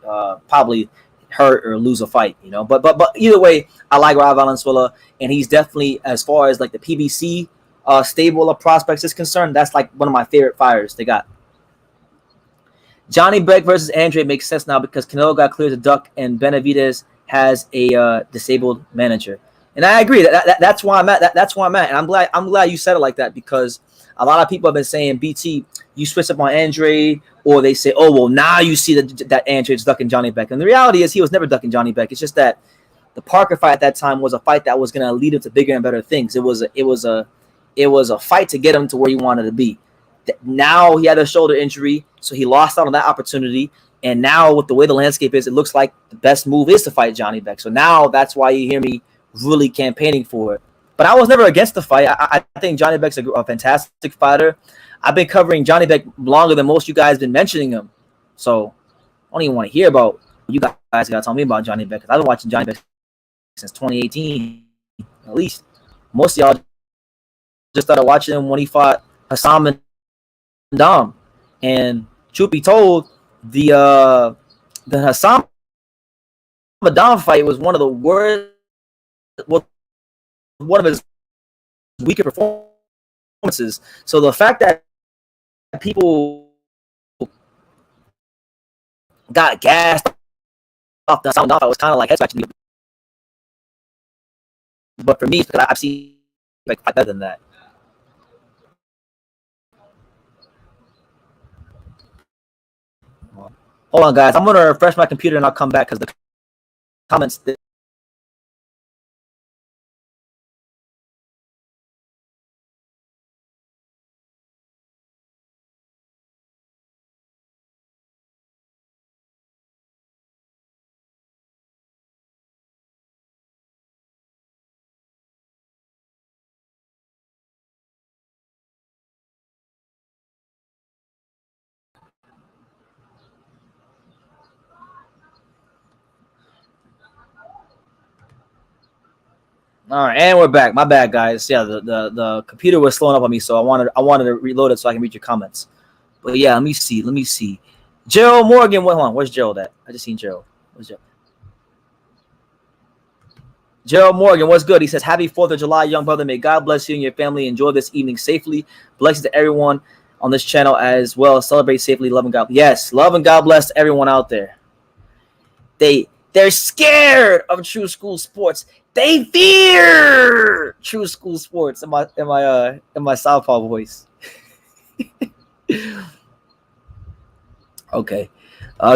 probably hurt or lose a fight, But either way, I like Rayo Valenzuela, and he's definitely, as far as the PBC stable of prospects is concerned, that's one of my favorite fighters they got. Johnny Beck versus Andre makes sense now because Canelo got cleared to duck, and Benavidez has a disabled manager, and I agree that's why I'm at. That's why I'm at, and I'm glad you said it like that because a lot of people have been saying, BT, you switch up on Andre, or they say, oh well, now you see that Andre's ducking Johnny Beck, and the reality is he was never ducking Johnny Beck. It's just that the Parker fight at that time was a fight that was going to lead him to bigger and better things. It was a fight to get him to where he wanted to be. Now he had a shoulder injury, so he lost out on that opportunity. And now with the way the landscape is, it looks like the best move is to fight Johnny Beck. So now that's why you hear me really campaigning for it. But I was never against the fight. I think Johnny Beck's a fantastic fighter. I've been covering Johnny Beck longer than most of you guys been mentioning him. So don't even want to hear about you guys got to tell me about Johnny Beck, because I've been watching Johnny Beck since 2018 at least. Most of y'all just started watching him when he fought Hassan and Dom. And truth be told, the Hassan Dom fight was one of the worst, one of his weaker performances. So the fact that people got gassed off the Hassan Dom fight was kind of like head scratching. But for me, because I've seen like better than that. Hold on, guys. I'm going to refresh my computer and I'll come back because the comments. All right, and we're back. My bad, guys. Yeah, the computer was slowing up on me, so I wanted to reload it so I can read your comments. But yeah, let me see. Gerald Morgan, hold on. Where's Gerald at? I just seen Gerald. Where's Gerald? Gerald Morgan, what's good? He says, "Happy 4th of July, young brother. May God bless you and your family. Enjoy this evening safely. Blessings to everyone on this channel as well. Celebrate safely. Love and God. Yes, love and God bless to everyone out there. They're scared of Tru School Sports. They fear Tru School Sports." In my Southpaw voice. Okay.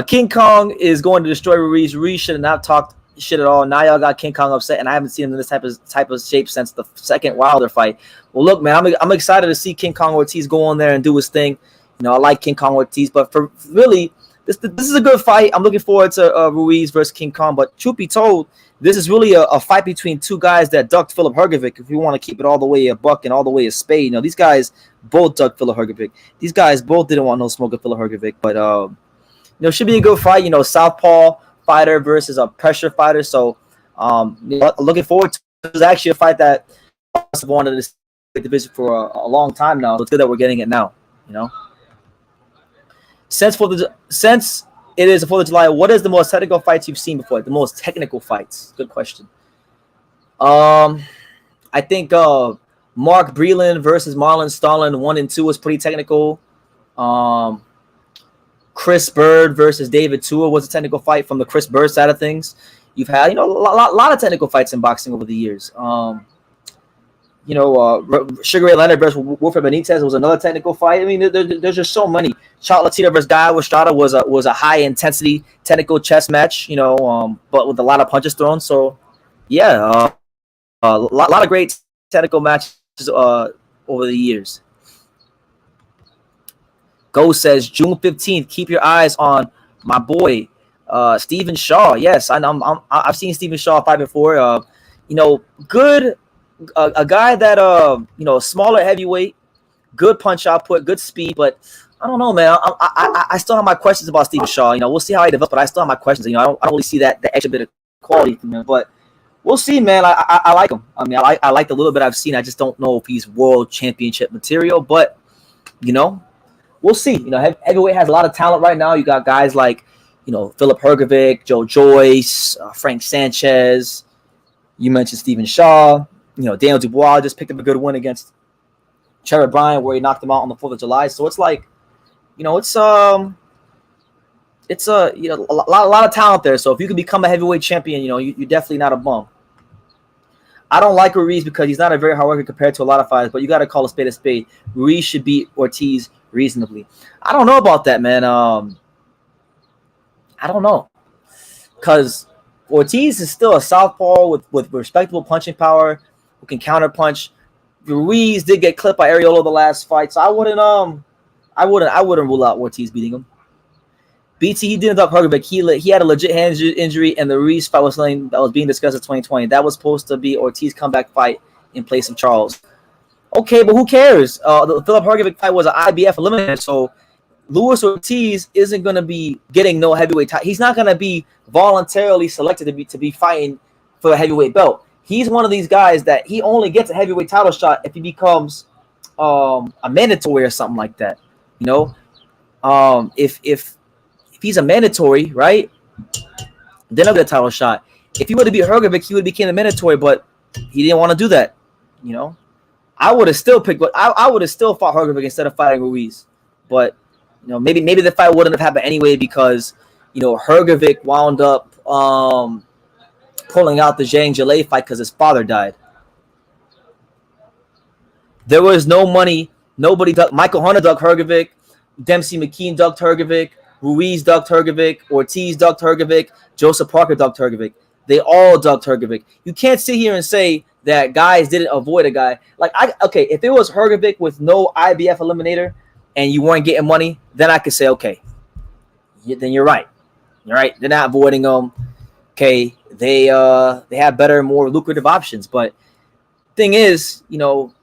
King Kong is going to destroy Ruiz. Ruiz should have not talked shit at all. Now y'all got King Kong upset, and I haven't seen him in this type of shape since the second Wilder fight. Well, look, man, I'm excited to see King Kong Ortiz go on there and do his thing. You know, I like King Kong Ortiz, but for really, this is a good fight. I'm looking forward to Ruiz versus King Kong. But truth be told, this is really a fight between two guys that ducked Filip Hrgovic. If you want to keep it all the way a buck and all the way a spade, you know, these guys both ducked Filip Hrgovic. These guys both didn't want no smoke of Filip Hrgovic, but you know, should be a good fight. You know, southpaw fighter versus a pressure fighter. So, you know, looking forward to it. It's actually a fight that I've wanted to see the division for a long time now. So it's good that we're getting it now. You know, since it is the 4th of July, what is the most technical fights you've seen before? The most technical fights. Good question. I think Mark Breland versus Marlon Starlin 1 and 2 was pretty technical. Chris Bird versus David Tua was a technical fight from the Chris Bird side of things. You've had, you know, a lot of technical fights in boxing over the years. You know, Sugar Ray Leonard versus Wilfred Benitez was another technical fight. I mean, there's just so many. Charles Latino versus Guy Estrada was a high intensity technical chess match. You know, but with a lot of punches thrown. So, yeah, a lot of great technical matches over the years. Go says June 15th. Keep your eyes on my boy, Stephen Shaw. Yes, I've seen Stephen Shaw fight before. You know, good. A guy that you know, smaller heavyweight, good punch output, good speed, but I don't know, man. I still have my questions about Stephen Shaw. You know, we'll see how he develops, but I still have my questions. You know, I don't really see that extra bit of quality from him, but we'll see, man. I like him. I mean, I like the little bit I've seen. I just don't know if he's world championship material, but you know, we'll see. You know, heavyweight has a lot of talent right now. You got guys like, you know, Filip Hrgovic, Joe Joyce, Frank Sanchez. You mentioned Stephen Shaw. You know, Daniel Dubois just picked up a good win against Trevor Bryant, where he knocked him out on the 4th of July. So it's like, you know, it's you know, a lot of talent there. So if you can become a heavyweight champion, you know, you're definitely not a bum. I don't like Ruiz because he's not a very hard worker compared to a lot of fighters, but you got to call a spade a spade. Ruiz should beat Ortiz reasonably. I don't know about that, man. I don't know, because Ortiz is still a southpaw with respectable punching power, who can counter punch. Ruiz did get clipped by Arreola the last fight, so I wouldn't rule out Ortiz beating him. BT, he didn't duck Hrgovic. He had a legit hand injury, and the Ruiz fight was something that was being discussed in 2020. That was supposed to be Ortiz's comeback fight in place of Charles. Okay, but who cares? The Filip Hrgovic fight was an IBF eliminator, so Luis Ortiz isn't going to be getting no heavyweight title. He's not going to be voluntarily selected to be fighting for a heavyweight belt. He's one of these guys that he only gets a heavyweight title shot if he becomes a mandatory or something like that. You know, if he's a mandatory, right, then I'll get a title shot. If he would have beat Hrgovic, he would have became a mandatory, but he didn't want to do that. You know, I would have still picked, but I would have still fought Hrgovic instead of fighting Ruiz. But you know, maybe the fight wouldn't have happened anyway because you know Hrgovic wound up pulling out the Zhang Zhilei fight because his father died. There was no money. Nobody ducked. Michael Hunter ducked Hrgovic. Dempsey McKean ducked Hrgovic. Ruiz ducked Hrgovic. Ortiz ducked Hrgovic. Joseph Parker ducked Hrgovic. They all ducked Hrgovic. You can't sit here and say that guys didn't avoid a guy. Like, okay, if it was Hrgovic with no IBF eliminator and you weren't getting money, then I could say, okay, then you're right. You're right. They're not avoiding them. Okay, they have better, more lucrative options. But thing is, you know,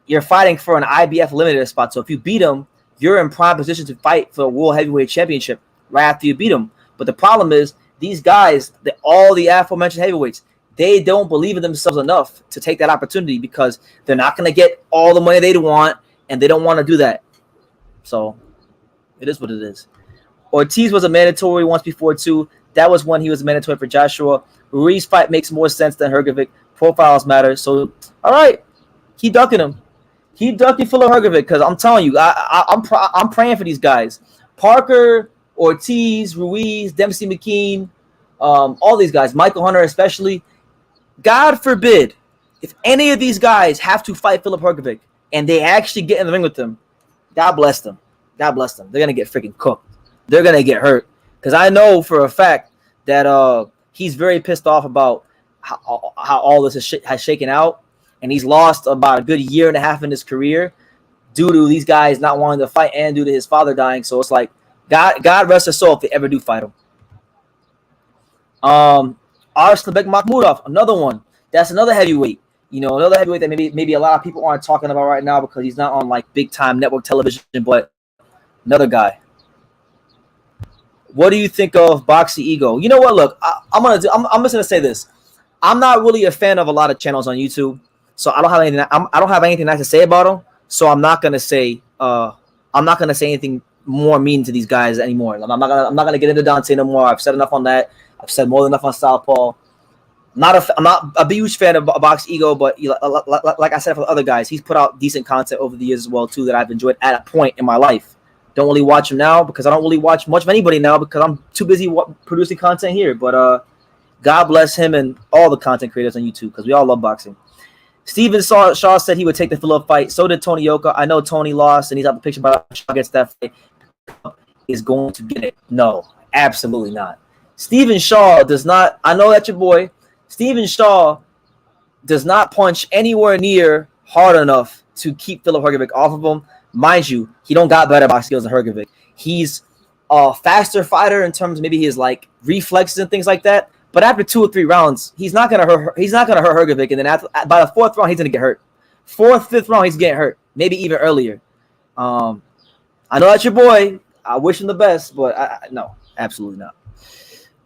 you're fighting for an IBF eliminator spot. So if you beat them, you're in prime position to fight for a World Heavyweight Championship right after you beat them. But the problem is these guys, all the aforementioned heavyweights, they don't believe in themselves enough to take that opportunity because they're not going to get all the money they want, and they don't want to do that. So it is what it is. Ortiz was a mandatory once before, too. That was when he was a mandatory for Joshua. Ruiz fight makes more sense than Hrgovic. Profiles matter. So, all right, keep ducking him. Keep ducking Philip Hrgovic because I'm telling you, I'm praying for these guys. Parker, Ortiz, Ruiz, Dempsey McKean, all these guys, Michael Hunter especially. God forbid if any of these guys have to fight Philip Hrgovic and they actually get in the ring with him, God bless them. God bless them. They're going to get freaking cooked. They're going to get hurt. Because I know for a fact that he's very pissed off about how all this has shaken out. And he's lost about a good year and a half in his career due to these guys not wanting to fight and due to his father dying. So it's like, God rest his soul if they ever do fight him. Arslanbek Makhmudov, another one. That's another heavyweight. You know, another heavyweight that maybe a lot of people aren't talking about right now because he's not on like big time network television, but another guy. What do you think of Boxy Ego? You know what? Look, I'm just gonna say this. I'm not really a fan of a lot of channels on YouTube, so I don't have anything. I don't have anything nice to say about them. So I'm not gonna say anything more mean to these guys anymore. I'm not gonna get into Dante no more. I've said enough on that. I've said more than enough on Southpaw. I'm not a huge fan of Box Ego, but like I said for the other guys, he's put out decent content over the years as well too that I've enjoyed at a point in my life. Don't really watch him now because I don't really watch much of anybody now because I'm too busy producing content here. But God bless him and all the content creators on YouTube because we all love boxing. Steven Shaw said he would take the Philip fight. So did Tony Yoka. I know Tony lost and he's out the picture, but Shaw gets that fight. Is going to get it. No, absolutely not. Steven Shaw does not. I know that's your boy. Steven Shaw does not punch anywhere near hard enough to keep Philip Hrgovic off of him. Mind you, he don't got better boxing skills than Hrgovic. He's a faster fighter in terms of maybe his like reflexes and things like that. But after 2 or 3 rounds, he's not gonna hurt Hrgovic, and then by the 4th round, he's gonna get hurt. 4th, 5th round, he's getting hurt. Maybe even earlier. I know that's your boy. I wish him the best, but no, absolutely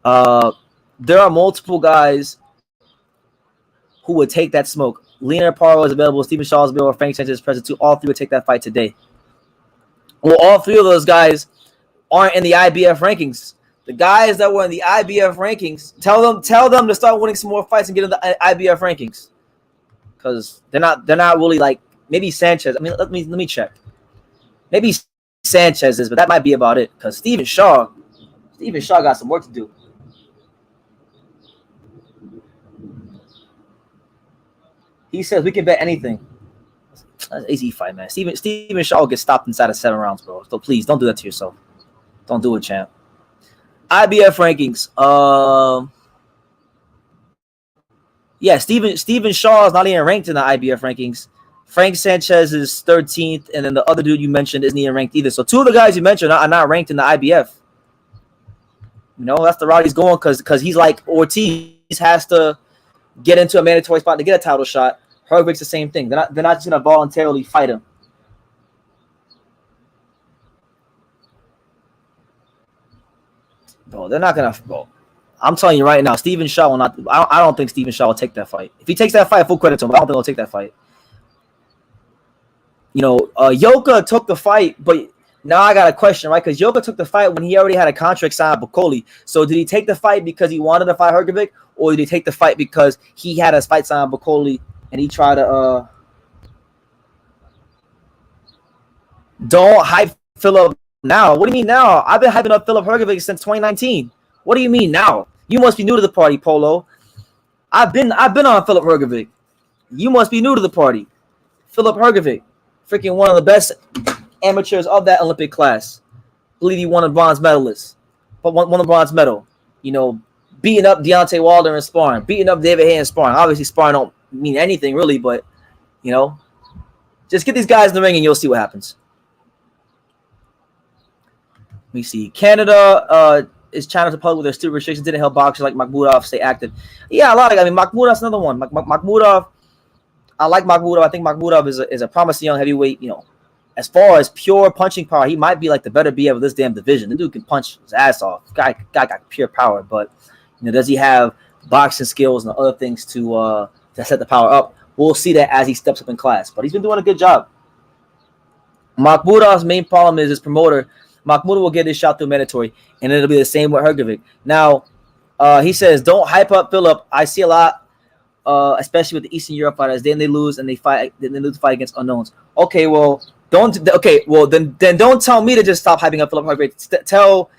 not. There are multiple guys who would take that smoke. Leonard Paro is available. Stephen Shaw is available. Frank Sanchez is present too. All 3 would take that fight today. Well, all 3 of those guys aren't in the IBF rankings. The guys that were in the IBF rankings, tell them to start winning some more fights and get in the IBF rankings, because they're not really like maybe Sanchez. I mean, let me check. Maybe Sanchez is, but that might be about it. Because Stephen Shaw got some work to do. He says we can bet anything. That's an easy fight, man. Stephen Shaw will get stopped inside of 7 rounds, bro. So please don't do that to yourself. Don't do it, champ. IBF rankings. Yeah, Stephen Shaw is not even ranked in the IBF rankings. Frank Sanchez is 13th, and then the other dude you mentioned isn't even ranked either. So 2 of the guys you mentioned are not ranked in the IBF. You know, that's the route he's going because he's like Ortiz has to get into a mandatory spot to get a title shot. Hrgovic's the same thing. They're not just gonna voluntarily fight him. bro, they're not gonna. Bro, I'm telling you right now, Stephen Shaw will not. I don't think Stephen Shaw will take that fight. If he takes that fight, full credit to him. But I don't think he'll take that fight. Yoka took the fight, but now I got a question, right? Because Yoka took the fight when he already had a contract signed with Bukoli. So did he take the fight because he wanted to fight Hrgovic, or did he take the fight because he had a fight signed with Bukoli and he tried to don't hype Philip now? What do you mean now? I've been hyping up Philip Hrgovic since 2019. What do you mean now? You must be new to the party, Polo. I've been on Philip Hrgovic. You must be new to the party. Philip Hrgovic, freaking one of the best amateurs of that Olympic class. I believe he won a bronze medalist, but won a bronze medal. Beating up Deontay Wilder in sparring, beating up David Haye in sparring. Obviously, sparring don't mean anything really, but just get these guys in the ring and you'll see what happens. Let me see. Canada is China to public with their stupid restrictions. Didn't help boxers like Makhmudov stay active. Yeah, a lot of. Makhmudov's another one. Makhmudov. I like Makhmudov. I think Makhmudov is a promising young heavyweight. As far as pure punching power, he might be like the better BF of this damn division. The dude can punch his ass off. Guy got pure power, but does he have boxing skills and other things to set the power up? We'll see that as he steps up in class. But he's been doing a good job. Makhmudov's main problem is his promoter. Makhmudov will get his shot through mandatory, and it'll be the same with Hrgovic. Now, he says, don't hype up Philip. I see a lot, especially with the Eastern Europe fighters. Then they lose and they lose the fight against unknowns. Okay, well, then don't tell me to just stop hyping up Philip Hrgovic. Tell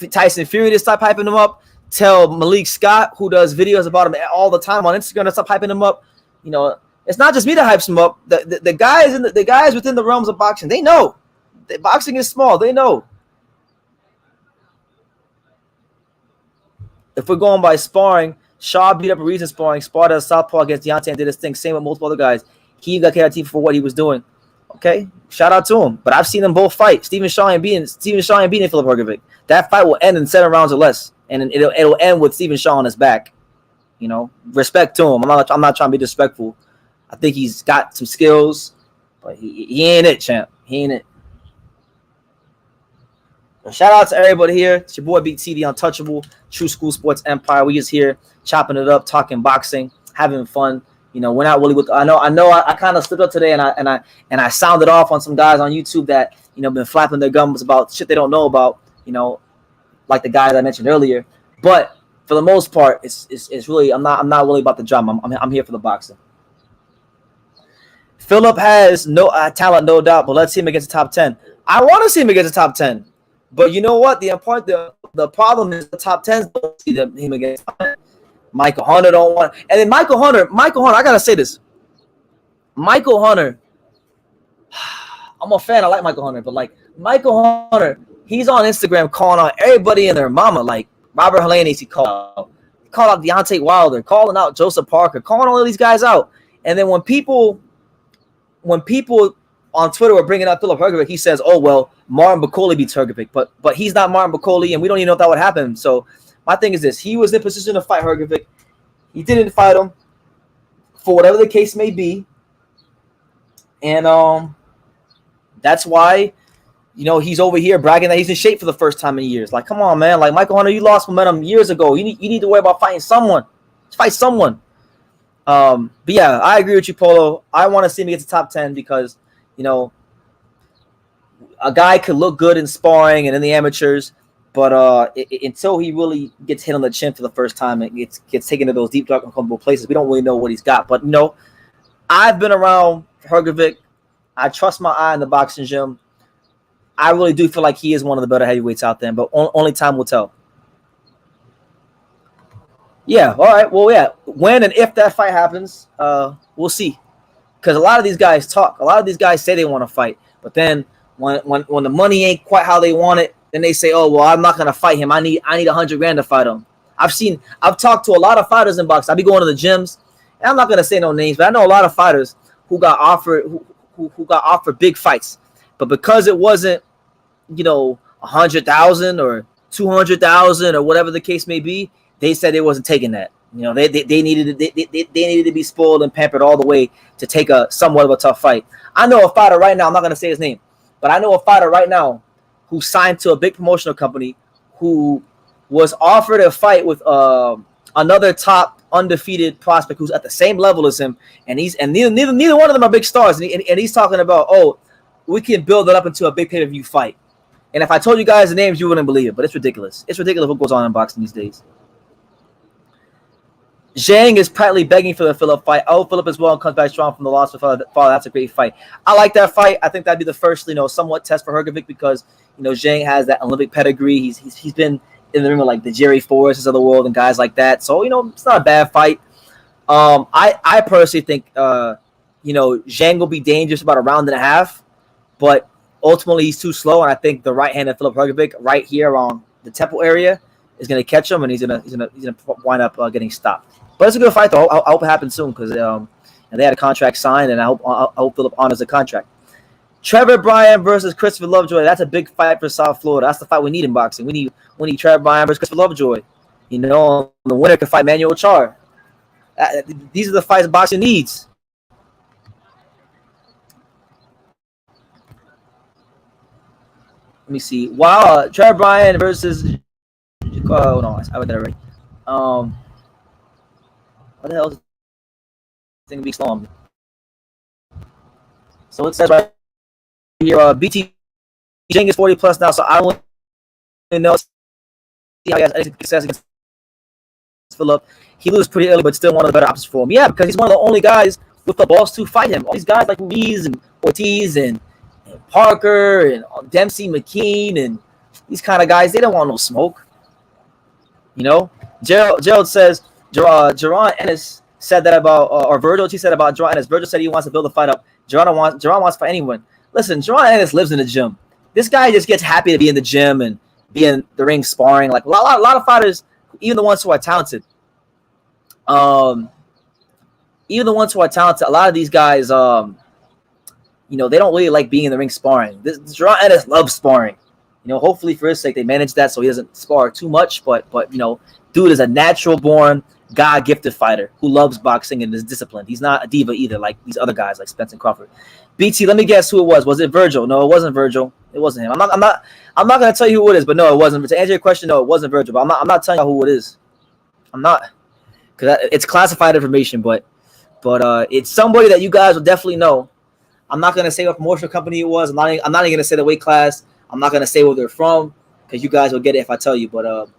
Tyson Fury to stop hyping him up. Tell Malik Scott, who does videos about him all the time on Instagram, to stop hyping him up. It's not just me that hypes him up. The guys within the realms of boxing, they know. Boxing is small. They know. If we're going by sparring, Shaw beat up a reason sparring. Sparred as Southpaw against Deontay and did his thing. Same with multiple other guys. He got KRT for what he was doing. Okay, shout out to him. But I've seen them both fight. Stephen Shaw and beating Philip Hrgovic. That fight will end in 7 rounds or less, and it'll end with Stephen Shaw on his back. Respect to him. I'm not trying to be disrespectful. I think he's got some skills, but he ain't it, champ. He ain't it. Well, shout out to everybody here. It's your boy BT, the Untouchable, Tru School Sports Empire. We just here chopping it up, talking boxing, having fun. We're not really with. I know. I kind of slipped up today, and I sounded off on some guys on YouTube that been flapping their gums about shit they don't know about. Like the guys I mentioned earlier. But for the most part, it's really I'm not really about the drama. I'm here for the boxing. Philip has no talent, no doubt, but let's see him against the top 10. I want to see him against the top 10. But you know what? The problem is the top 10s don't see him against Michael Hunter don't want. And then Michael Hunter, I gotta say this. Michael Hunter, I'm a fan. I like Michael Hunter, but like Michael Hunter, he's on Instagram calling out everybody and their mama. Like Robert Helenius, he called out Deontay Wilder, calling out Joseph Parker, calling all of these guys out. And then when people on Twitter were bringing up Philip Hrgovic, he says, "Oh well, Martin Bukoli beats Hrgovic, but he's not Martin Bukoli, and we don't even know if that would happen." So my thing is this: he was in position to fight Hrgovic, he didn't fight him for whatever the case may be, and that's why he's over here bragging that he's in shape for the first time in years. Like, come on, man! Like Michael Hunter, you lost momentum years ago. You need to worry about fighting someone. Just fight someone. But yeah, I agree with you, Polo. I want to see him get to top 10 because. A guy could look good in sparring and in the amateurs, but until he really gets hit on the chin for the first time and gets taken to those deep, dark, uncomfortable places, we don't really know what he's got. But I've been around Hrgovic. I trust my eye in the boxing gym. I really do feel like he is one of the better heavyweights out there, but only time will tell. Yeah, all right. Well, yeah, when and if that fight happens, we'll see. Because a lot of these guys talk. A lot of these guys say they want to fight. But then when the money ain't quite how they want it, then they say, "Oh, well, I'm not going to fight him. I need $100,000 to fight him." I've talked to a lot of fighters in boxing. I be going to the gyms. And I'm not going to say no names, but I know a lot of fighters who got offered who got offered big fights. But because it wasn't, 100,000 or 200,000 or whatever the case may be, they said they wasn't taking that. They needed to be spoiled and pampered all the way to take a somewhat of a tough fight. I know a fighter right now. I'm not going to say his name, but I know a fighter right now who signed to a big promotional company who was offered a fight with another top undefeated prospect who's at the same level as him, and neither one of them are big stars, and he's talking about, oh, we can build it up into a big pay-per-view fight. And if I told you guys the names, you wouldn't believe it, but it's ridiculous. It's ridiculous what goes on in boxing these days. Zhang is practically begging for the Phillip fight. Oh, Phillip as well comes back strong from the loss of Father. That's a great fight. I like that fight. I think that'd be the first, somewhat test for Hrgovic because, Zhang has that Olympic pedigree. He's been in the ring with like the Jerry Forrests of the world and guys like that. So, it's not a bad fight. I personally think, Zhang will be dangerous about a round and a half, but ultimately he's too slow. And I think the right-handed Filip Hrgovic right here around the temple area is going to catch him, and he's gonna wind up getting stopped. But it's a good fight, though. I hope it happens soon because they had a contract signed, and I hope Phillip honors the contract. Trevor Bryan versus Christopher Lovejoy. That's a big fight for South Florida. That's the fight we need in boxing. We need Trevor Bryan versus Christopher Lovejoy. The winner can fight Manuel Char. These are the fights boxing needs. Let me see. Wow, Trevor Bryan versus. Oh no, I read that already. What the hell is this thing be slow on me? So it says right here, BT Zhang is 40 plus now, so I don't really know how he has any success against Phillip. He loses pretty early, but still one of the better options for him. Yeah, because he's one of the only guys with the balls to fight him. All these guys like Ruiz and Ortiz and Parker and Dempsey, McKean, and these kind of guys, they don't want no smoke. Gerald says Jaron Ennis said that about, or Virgil, he said about Jaron Ennis. Virgil said he wants to build a fight up. Jaron wants to fight anyone. Listen, Jaron Ennis lives in the gym. This guy just gets happy to be in the gym and be in the ring sparring. Like a lot of fighters, even the ones who are talented, a lot of these guys, they don't really like being in the ring sparring. Jaron Ennis loves sparring. Hopefully for his sake they manage that so he doesn't spar too much. But dude is a natural born, God-gifted fighter who loves boxing and is disciplined. He's not a diva either, like these other guys like Spence and Crawford. BT, let me guess who it was. Was it Virgil? No, it wasn't Virgil. It wasn't him. I'm not gonna tell you who it is, but no, it wasn't. To answer your question, no, it wasn't Virgil. But I'm not telling you who it is. I'm not, because it's classified information. But it's somebody that you guys will definitely know. I'm not gonna say what promotional company it was. I'm not even gonna say the weight class. I'm not gonna say where they're from because you guys will get it if I tell you. But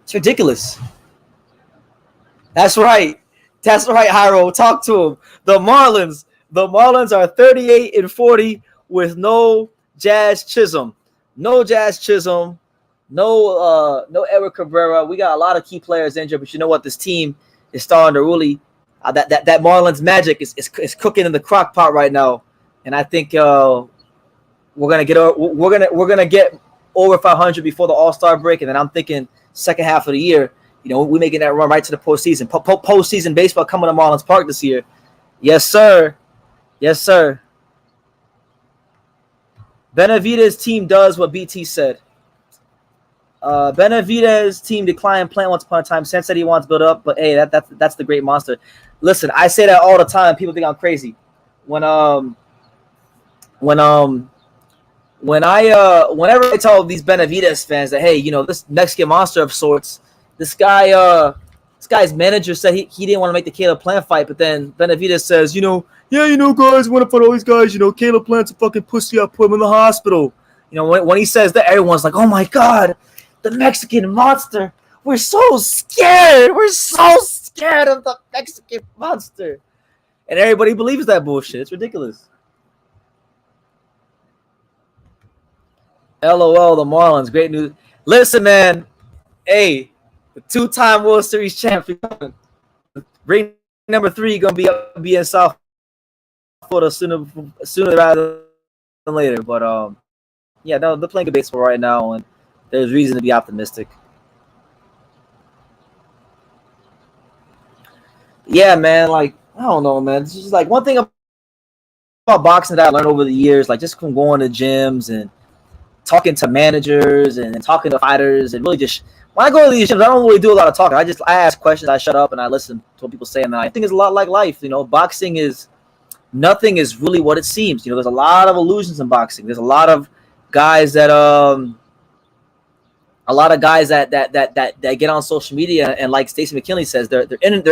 it's ridiculous. That's right, Hyro. Talk to him. The Marlins are 38-40 with no Jazz Chisholm, no Eric Cabrera. We got a lot of key players injured, but you know what? This team is starting to really that Marlins magic is cooking in the crock pot right now, and I think we're gonna get over 500 before the All-Star break, and then I'm thinking second half of the year, we're making that run right to the postseason. Postseason baseball coming to Marlins Park this year. Yes, sir. Benavidez' team does what BT said. Benavidez' team declined plan once upon a time. Sen said he wants to build up, but hey, that's the great monster. Listen, I say that all the time. People think I'm crazy. Whenever I tell these Benavidez fans that, hey, this Mexican monster of sorts, this guy's manager said he didn't want to make the Caleb Plant fight, but then Benavidez says, guys, want to fight all these guys, Caleb Plant's a fucking pussy, I put him in the hospital. When he says that, everyone's like, oh my God, the Mexican monster. We're so scared. We're so scared of the Mexican monster. And everybody believes that bullshit. It's ridiculous. LOL, the Marlins. Great news. Listen, man. Hey, the two-time World Series champion. Ring number 3 going to be in South Florida sooner rather than later. But, yeah, no, they're playing good baseball right now, and there's reason to be optimistic. Yeah, man, like, I don't know, man. It's just like one thing about boxing that I learned over the years, like just from going to gyms and talking to managers and talking to fighters, and really just when I go to these gyms, I don't really do a lot of talking. I ask questions, I shut up, and I listen to what people say. And I think it's a lot like life. Boxing is nothing is really what it seems. There's a lot of illusions in boxing. There's a lot of guys that A lot of guys that get on social media and, like Stacey McKinley says, they're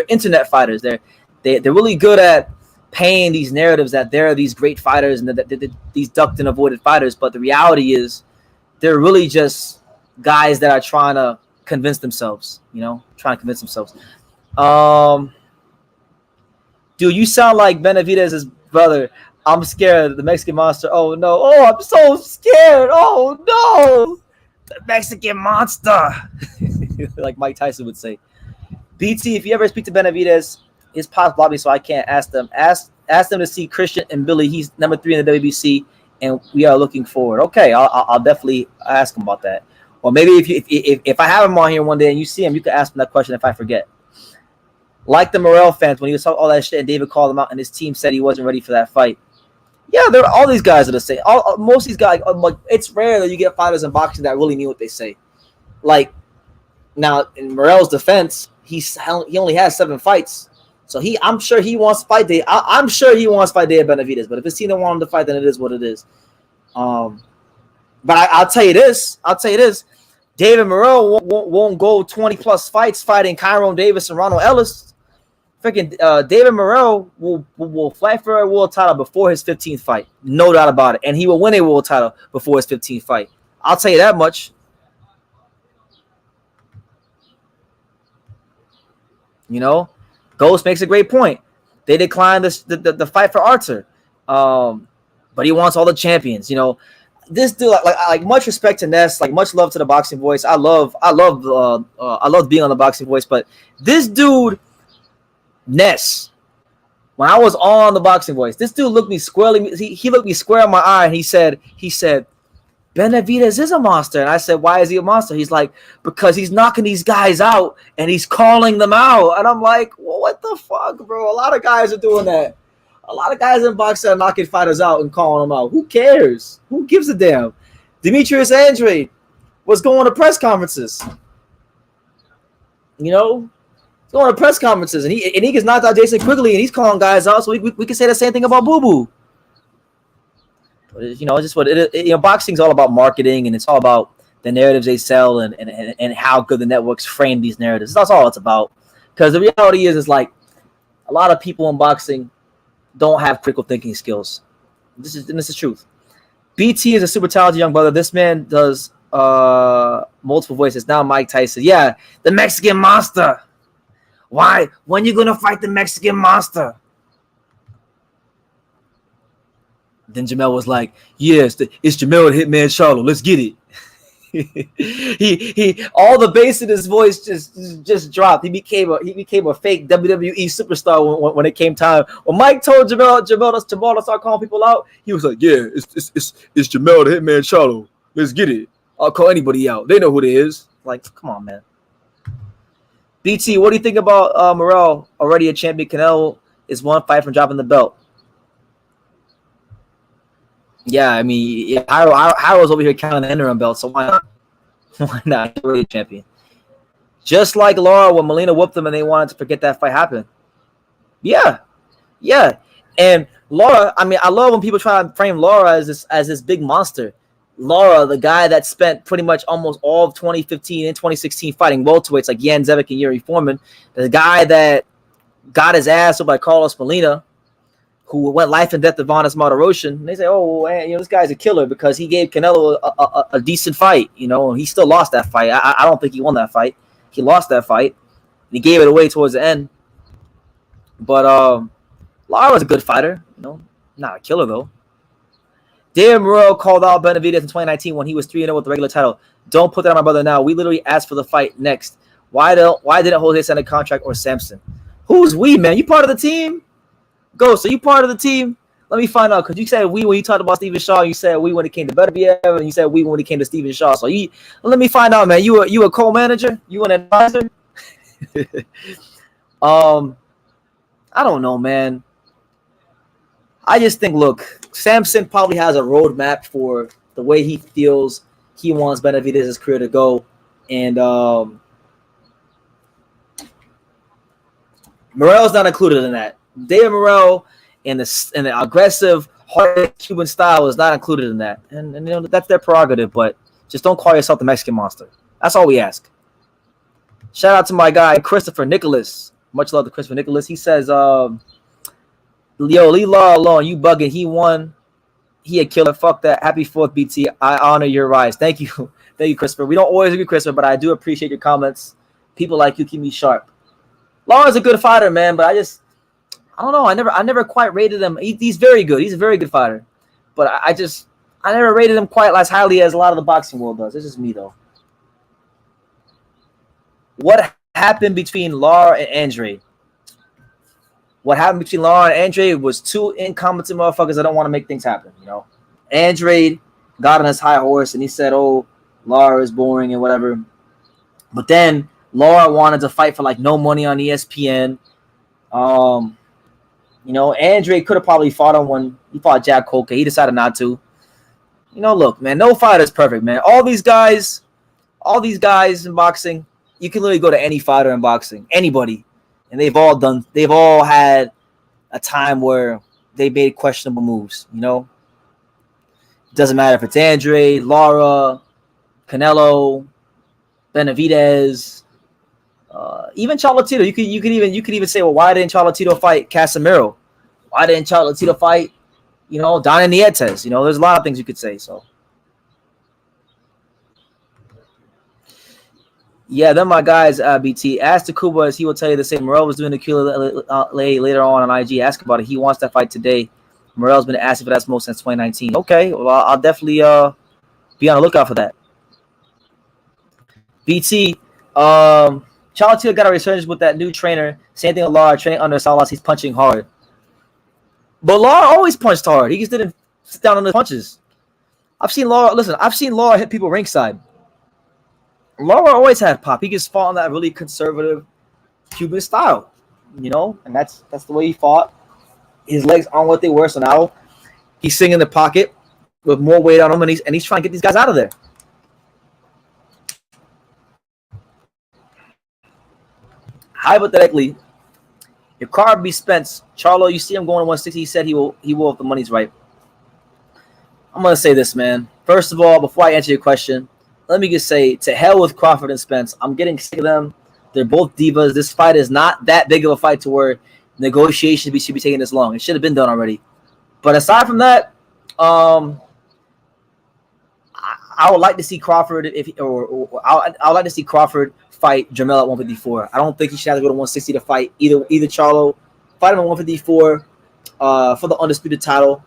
internet fighters. They're really good at painting these narratives that they're these great fighters and that these ducked and avoided fighters. But the reality is, they're really just guys that are trying to convince themselves. Dude, you sound like Benavidez' brother. I'm scared. The Mexican monster. Oh no. Oh, I'm so scared. Oh no. The Mexican monster. Like Mike Tyson would say. BT, if you ever speak to Benavidez, his pops blocked me, so I can't ask them. Ask them to see Christian and Billy. He's number 3 in the WBC, and we are looking forward. Okay, I'll definitely ask him about that. Or maybe if I have him on here one day and you see him, you can ask him that question if I forget. Like the Morrell fans, when he was talking all that shit and David called him out and his team said he wasn't ready for that fight. Yeah, all these guys are the same. Most of these guys, like, it's rare that you get fighters in boxing that really mean what they say. Like, now, in Morrell's defense, he only has 7 fights. So I'm sure he wants to fight Dave. I'm sure he wants to fight Dave Benavidez. But if his team don't want him to fight, then it is what it is. But I'll tell you this. David Morrell won't go 20-plus fights fighting Kyron Davis and Ronald Ellis. Freaking David Morrell will fight for a world title before his 15th fight. No doubt about it. And he will win a world title before his 15th fight. I'll tell you that much. Ghost makes a great point. They declined the fight for Arthur. But he wants all the champions. This dude, like much respect to Ness, like much love to the Boxing Voice. I love being on the Boxing Voice, but this dude, Ness, when I was on the Boxing Voice, this dude looked me squarely. He looked me square in my eye, and he said, Benavidez is a monster. And I said, why is he a monster? He's like, because he's knocking these guys out and he's calling them out. And I'm like, well, what the fuck, bro? A lot of guys are doing that. A lot of guys in boxing are knocking fighters out and calling them out. Who cares? Who gives a damn? Demetrius Andrade was going to press conferences. Going to press conferences, and he gets knocked out Jason Quigley, and he's calling guys out. So we can say the same thing about Boo Boo. But it's just what it is. Boxing's all about marketing, and it's all about the narratives they sell and how good the networks frame these narratives. That's all it's about. Because the reality is like a lot of people in boxing don't have critical thinking skills. This is truth. BT is a super talented young brother. This man does multiple voices. Now Mike Tyson. Yeah, the Mexican monster. Why? When you gonna fight the Mexican monster? Then Jamel was like, "Yes, it's Jamel the Hitman Charlo. Let's get it." he all the bass in his voice just dropped. He became a fake WWE superstar when it came time. When Mike told Jamel to start calling people out, he was like, "Yeah, it's Jamel the Hitman Charlo. Let's get it. I'll call anybody out. They know who it is." Like, come on, man. BT, what do you think about Morrell? Already a champion. Canelo is 1 fight from dropping the belt. Yeah, I mean, Harold's over here counting the interim belt, so why not? Why not? He's really a champion. Just like Laura, when Melina whooped them and they wanted to forget that fight happened. Yeah. And Laura, I mean, I love when people try to frame Laura as this big monster. Laura, the guy that spent pretty much almost all of 2015 and 2016 fighting welterweights like Jan Zevic and Yuri Foreman, the guy that got his ass up by Carlos Molina, who went life and death to Vanes Martirosyan, and they say, "Oh, man, this guy's a killer because he gave Canelo a decent fight, and he still lost that fight. I don't think he won that fight. He lost that fight. He gave it away towards the end. But Lara's a good fighter, not a killer though. David Morrell called out Benavidez in 2019 when he was 3-0 with the regular title. Don't put that on my brother now. We literally asked for the fight next. Why didn't Jose sign a contract or Samson? Who's we, man? You part of the team? Ghost, are you part of the team? Let me find out, because you said we when you talked about Steven Shaw. You said we when it came to Beterbiev, and you said we when it came to Steven Shaw. So let me find out, man. You a co-manager? You an advisor? I don't know, man. I just think, look, Samson probably has a roadmap for the way he feels he wants Benavidez's career to go, and Morrell's not included in that. David Morrell and the aggressive, hard Cuban style is not included in that. And that's their prerogative, but just don't call yourself the Mexican monster. That's all we ask. Shout out to my guy Christopher Nicholas. Much love to Christopher Nicholas. He says, "Yo, leave Law alone. You bugging. He won. He a killer. Fuck that. Happy 4th, BT. I honor your rise. Thank you, thank you, Christopher. We don't always agree, Christopher, but I do appreciate your comments. People like you keep me sharp. Law is a good fighter, man, but I don't know. I never quite rated him. He's very good. He's a very good fighter, but I never rated him quite as highly as a lot of the boxing world does. It's just me though. What happened between Lara and Andre? What happened between Lara and Andre was two incompetent motherfuckers that don't want to make things happen, you know? Andre got on his high horse and he said, oh, Lara is boring and whatever. But then Lara wanted to fight for like no money on ESPN. You know, Andre could have probably fought on one. He fought Jack Coker. He decided not to. You know, look, man, no fighter is perfect, man. All these guys in boxing, you can literally go to any fighter in boxing, anybody, and they've all had a time where they made questionable moves, you know? It doesn't matter if it's Andre, Lara, Canelo, Benavidez, even Cholatito. You could even say, well, why didn't Cholatito fight Casemiro? Why didn't Cholatito fight, you know, Donna Nietes? You know, there's a lot of things you could say, so. Yeah, then my guys, BT. Ask the Kubas, he will tell you the same. Morel was doing the Q&A later on IG. Ask about it. He wants that fight today. Morel's been asking for that smoke since 2019. Okay, well, I'll definitely be on the lookout for that. BT, Cholatito got a resurgence with that new trainer. Same thing with Lara, training under Salas. He's punching hard. But Lara always punched hard. He just didn't sit down on the punches. I've seen Lara hit people ringside. Lara always had pop. He just fought in that really conservative Cuban style, you know, and that's the way he fought. His legs aren't what they were, so now he's sitting in the pocket with more weight on him, and he's trying to get these guys out of there. Hypothetically, if Carl beats Spence, Charlo, you see him going to 160. He said he will if the money's right. I'm gonna say this, man. First of all, before I answer your question, let me just say, to hell with Crawford and Spence. I'm getting sick of them. They're both divas. This fight is not that big of a fight to where negotiations should be taking this long. It should have been done already. But aside from that, I would like to see Crawford I would like to see Crawford fight Jamel at 154. I don't think he should have to go to 160 to fight either Charlo. Fight him at 154 for the undisputed title,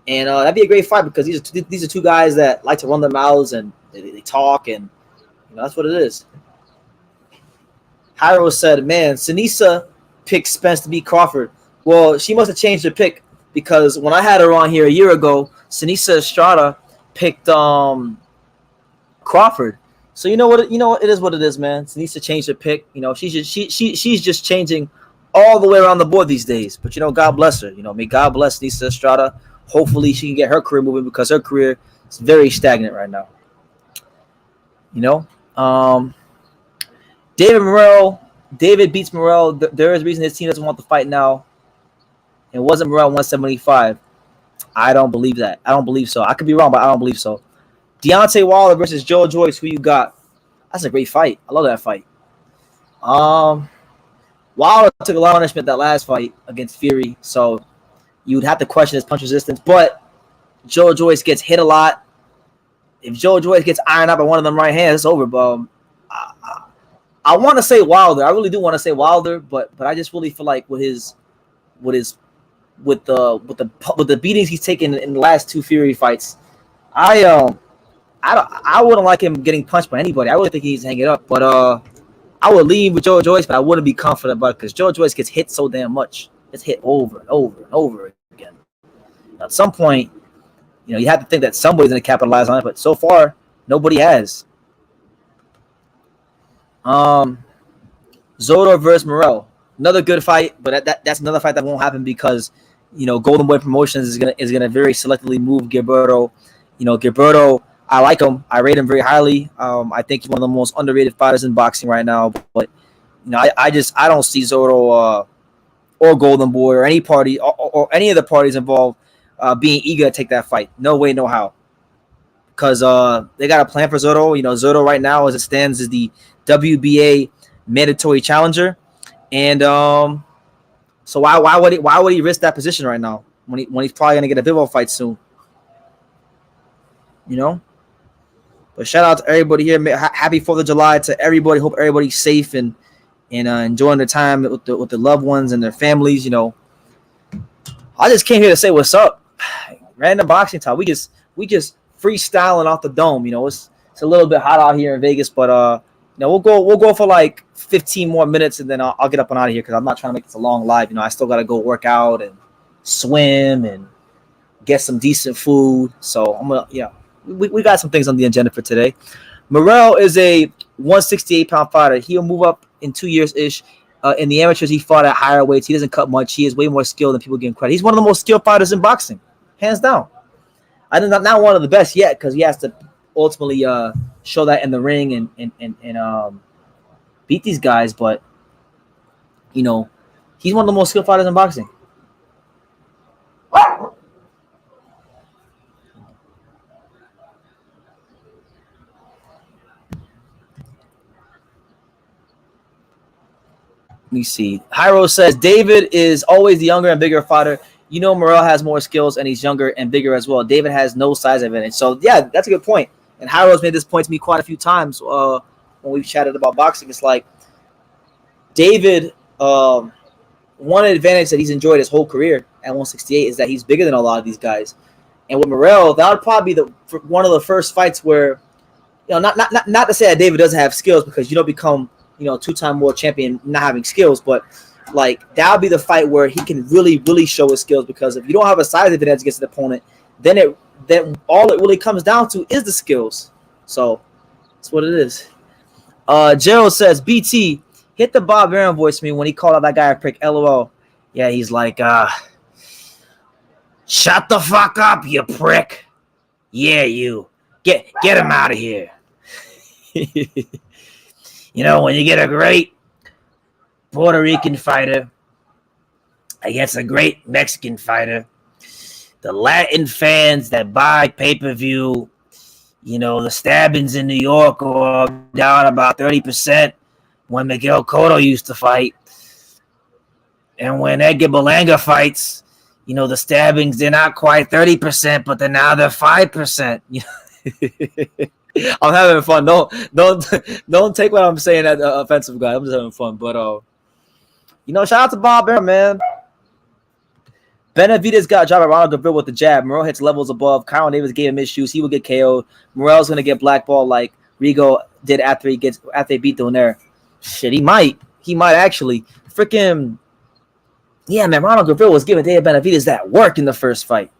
and that'd be a great fight because these are two guys that like to run their mouths and they talk, and you know that's what it is. Hyro said, "Man, Sinisa picked Spence to beat Crawford." Well, she must have changed her pick because when I had her on here a year ago, Sinisa Estrada picked Crawford. So you know what it is what it is, man. Sinisa changed her pick. You know, she's just changing all the way around the board these days. But you know, God bless her. You know, may God bless Sinisa Estrada. Hopefully, she can get her career moving because her career is very stagnant right now. You know, David beats Morel. There is a reason his team doesn't want the fight now. It wasn't Morel 175. I don't believe that. I don't believe so. I could be wrong, but I don't believe so. Deontay Wilder versus Joe Joyce. Who you got? That's a great fight. I love that fight. Wilder took a lot of punishment that last fight against Fury, so you would have to question his punch resistance. But Joe Joyce gets hit a lot. If Joe Joyce gets ironed up by one of them right hands, it's over. But I want to say Wilder. I really do want to say Wilder, but I just really feel like with the beatings he's taken in the last two Fury fights, I wouldn't like him getting punched by anybody. I really think he needs to hang it up. But I would lean with Joe Joyce, but I wouldn't be confident about it because Joe Joyce gets hit so damn much. It's hit over and over and over again. At some point, you know, you have to think that somebody's going to capitalize on it, but so far, nobody has. Zodor versus Morel, another good fight, but that's another fight that won't happen because, you know, Golden Boy Promotions is gonna very selectively move Gilberto. You know, Gilberto, I like him. I rate him very highly. I think he's one of the most underrated fighters in boxing right now. But you know, I don't see Zodor or Golden Boy or any party or any of the parties involved being eager to take that fight. No way, no how. because they got a plan for Zotto. Zotto right now, as it stands, is the WBA mandatory challenger, and so why would he risk that position right now when he's probably gonna get a Bivol fight soon? But shout out to everybody here. Happy 4th of July to everybody. Hope everybody's safe and enjoying their time with their loved ones and their families. I just came here to say what's up. Random boxing talk. We just freestyling off the dome. It's a little bit hot out here in Vegas, but we'll go for like 15 more minutes, and then I'll get up and out of here because I'm not trying to make this a long live. I still got to go work out and swim and get some decent food. So I'm gonna we got some things on the agenda for today. Morrell is a 168-pound fighter. He'll move up in 2 years ish. In the amateurs, he fought at higher weights. He doesn't cut much. He is way more skilled than people give him credit. He's one of the most skilled fighters in boxing, hands down. I think not one of the best yet because he has to ultimately show that in the ring and beat these guys. But he's one of the most skilled fighters in boxing. Let me see. Hyro says David is always the younger and bigger fighter. Morrell has more skills and he's younger and bigger as well. David has no size advantage. So yeah, that's a good point. And Hyro's made this point to me quite a few times when we've chatted about boxing. It's like David, one advantage that he's enjoyed his whole career at 168 is that he's bigger than a lot of these guys. And with Morrell, that would probably be one of the first fights where, not to say that David doesn't have skills because you don't become two-time world champion not having skills, but like that would be the fight where he can really, really show his skills because if you don't have a size advantage against an opponent, then all it really comes down to is the skills. So that's what it is. Gerald says, BT, hit the Bob Aaron voice to me when he called out that guy a prick. LOL. Yeah, he's like, shut the fuck up, you prick. Yeah, you. Get him out of here. When you get a great Puerto Rican fighter against a great Mexican fighter, the Latin fans that buy pay-per-view, the stabbings in New York are down about 30% when Miguel Cotto used to fight. And when Edgar Berlanga fights, the stabbings, they're not quite 30%, but they're 5%. I'm having fun. Don't take what I'm saying as offensive, guy. I'm just having fun. But shout out to Bob Aaron, man. Benavidez got dropped by Ronald Gabriel with the jab. Morrell hits levels above. Kyron Davis gave him issues. He will get KO'd. Morrell's gonna get blackballed like Rigo did after he beat Donaire. Shit, he might actually. Freaking yeah, man. Ronald Gabriel was giving David Benavidez that work in the first fight.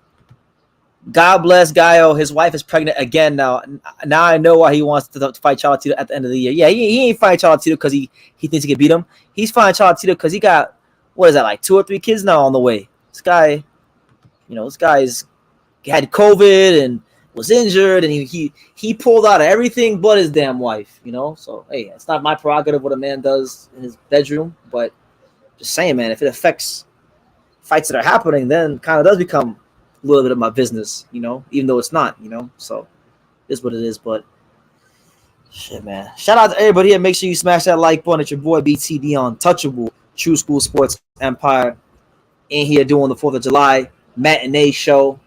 God bless Gaio. His wife is pregnant again now. Now I know why he wants to fight Cholatito at the end of the year. Yeah, he ain't fighting Cholatito because he thinks he can beat him. He's fighting Cholatito because he got, what is that, like 2 or 3 kids now on the way. This guy's had COVID and was injured, and he pulled out of everything but his damn wife, So, hey, it's not my prerogative what a man does in his bedroom, but just saying, man, if it affects fights that are happening, then kind of does become a little bit of my business, even though it's not, so it's what it is. But shit, man, shout out to everybody here. Make sure you smash that like button. It's your boy BTD Untouchable, Tru School Sports Empire, in here doing the 4th of July matinee show,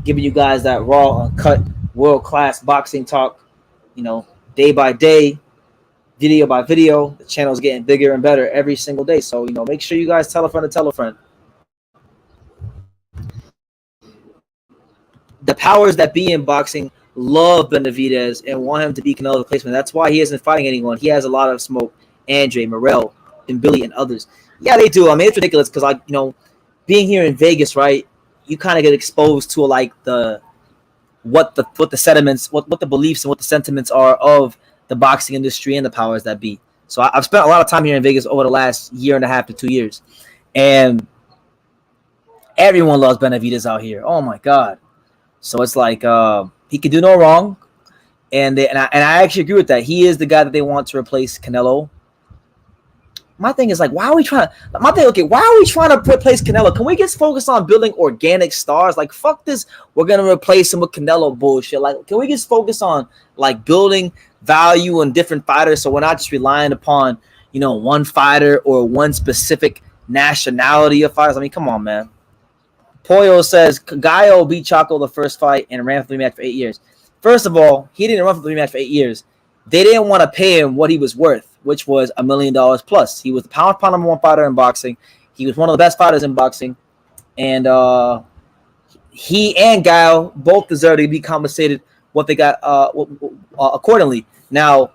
giving you guys that raw, uncut, world-class boxing talk, day by day, video by video. The channel's getting bigger and better every single day, so make sure you guys tell a friend to tell a friend. The powers that be in boxing love Benavidez and want him to be Canelo's replacement. That's why he isn't fighting anyone. He has a lot of smoke. Andre, Morrell, and Billy, and others. Yeah, they do. I mean, it's ridiculous because, being here in Vegas, right, you kind of get exposed to, what the sentiments, what the beliefs and what the sentiments are of the boxing industry and the powers that be. So I've spent a lot of time here in Vegas over the last 1.5 to 2 years. And everyone loves Benavidez out here. Oh, my God. So it's like he can do no wrong, and I actually agree with that. He is the guy that they want to replace Canelo. my thing is like, why are we trying to? My thing, okay, why are we trying to replace Canelo? Can we just focus on building organic stars? Like, fuck this. We're gonna replace him with Canelo bullshit. Like, can we just focus on like building value in different fighters, so we're not just relying upon one fighter or one specific nationality of fighters? I mean, come on, man. Poyo says Gallo beat Chaco the first fight and ran for the rematch for 8 years. First of all, he didn't run for the rematch for 8 years. They didn't want to pay him what he was worth, which was $1 million plus. He was the pound for pound number one fighter in boxing. He was one of the best fighters in boxing, and he and Gallo both deserve to be compensated what they got accordingly. Now,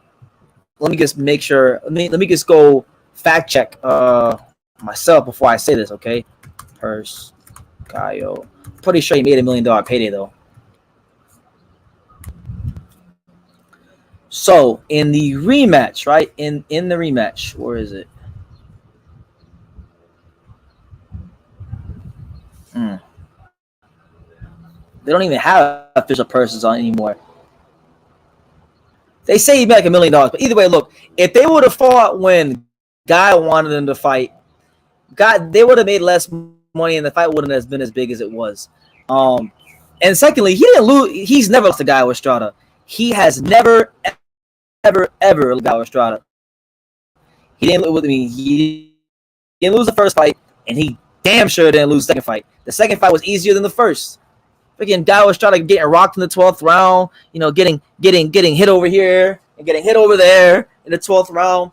let me just make sure. Let me just go fact check myself before I say this. Okay, Purse Gallo. Pretty sure he made $1 million payday though. So in the rematch, right? In the rematch, where is it? They don't even have official purses on anymore. They say he made like $1 million, but either way, look, if they would have fought when Guy wanted them to fight, they would have made less money, and the fight wouldn't have been as big as it was. And secondly, he didn't lose. He's never lost to Guy Estrada. He has never, ever lost to Estrada. He didn't lose the first fight, and he damn sure didn't lose the second fight. The second fight was easier than the first. Freaking Gallo Estrada getting rocked in the 12th round, getting hit over here and getting hit over there in the 12th round,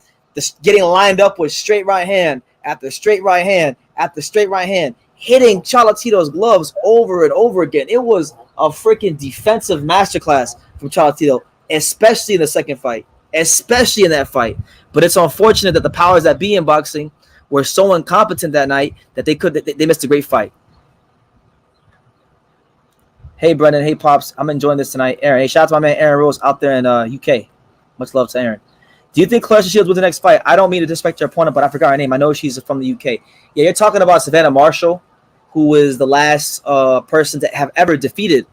getting lined up with straight right hand after straight right hand after straight right hand, hitting Cholatito's gloves over and over again. It was a freaking defensive masterclass from Cholatito, especially in the second fight, especially in that fight. But it's unfortunate that the powers that be in boxing were so incompetent that night that they missed a great fight. Hey, Brendan. Hey, Pops. I'm enjoying this tonight. Aaron. Hey, shout out to my man Aaron Rose out there in UK. Much love to Aaron. Do you think Clarissa Shields wins the next fight? I don't mean to disrespect your opponent, but I forgot her name. I know she's from the UK. Yeah, you're talking about Savannah Marshall, who is the last person to have ever defeated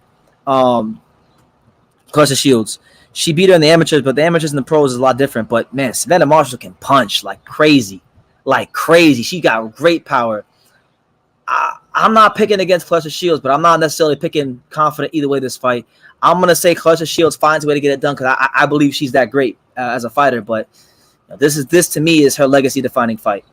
Clarissa Shields. She beat her in the amateurs, but the amateurs and the pros is a lot different. But, man, Savannah Marshall can punch like crazy. Like crazy. She got great power. I'm not picking against Clarissa Shields, but I'm not necessarily picking confident either way this fight. I'm going to say Clarissa Shields finds a way to get it done because I believe she's that great as a fighter. But this to me is her legacy-defining fight.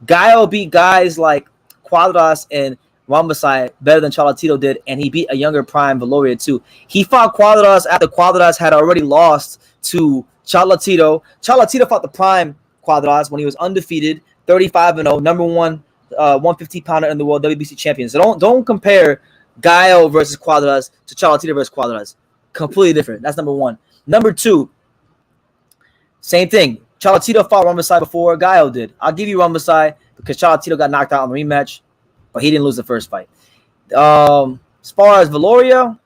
Gallo beat guys like Cuadras and Rambasai better than Cholatito did, and he beat a younger prime Valoria too. He fought Cuadras after Cuadras had already lost to Cholatito. Cholatito fought the prime Cuadras when he was undefeated, 35-0, number one 150-pounder in the world, WBC champion. So don't compare Gallo versus Cuadras to Cholatito versus Cuadras. Completely different. That's number one. Number two, same thing. Cholatito fought Rambasai before Gallo did. I'll give you Rambasai because Cholatito got knocked out on the rematch, but he didn't lose the first fight. As far as Valoria,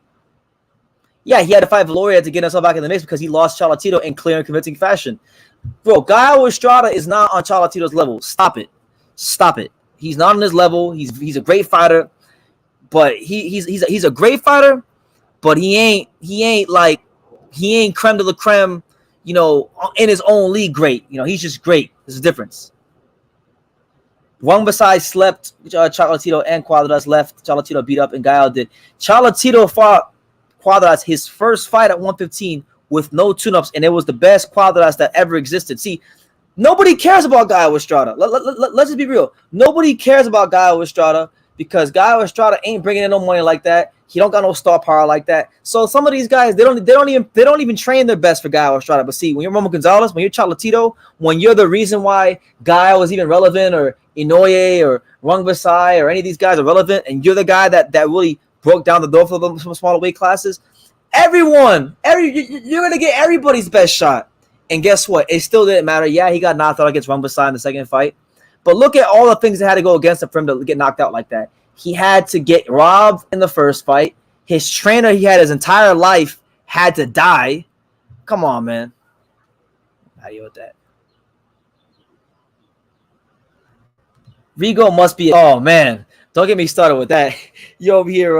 yeah, he had to fight Valoria to get himself back in the mix because he lost Cholatito in clear and convincing fashion. Bro, Gallo Estrada is not on Cholatito's level. Stop it. He's not on his level. He's a great fighter, but he's a great fighter, but he ain't creme de la creme, in his own league great. He's just great. There's a difference. Rambasai slept Cholatito and Cuadras left. Cholatito beat up and Gallo did. Cholatito fought Cuadras his first fight at 115 with no tune-ups, and it was the best Cuadras that ever existed. See, nobody cares about Gallo Estrada. Let's just be real. Nobody cares about Gallo Estrada because Gallo Estrada ain't bringing in no money like that. He don't got no star power like that. So some of these guys, they don't even train their best for Gallo Estrada. But see, when you're Roman Gonzalez, when you're Cholatito, when you're the reason why Gallo is even relevant, or Inoue or Rambasai or any of these guys are relevant, and you're the guy that really broke down the door for them from smaller weight classes, you're gonna get everybody's best shot. And guess what? It still didn't matter. Yeah, he got knocked out against Rambasai in the second fight. But look at all the things that had to go against him for him to get knocked out like that. He had to get robbed in the first fight. His trainer he had his entire life had to die. Come on, man. How do you with that? Rigo must be. Oh, man. Don't get me started with that. You over here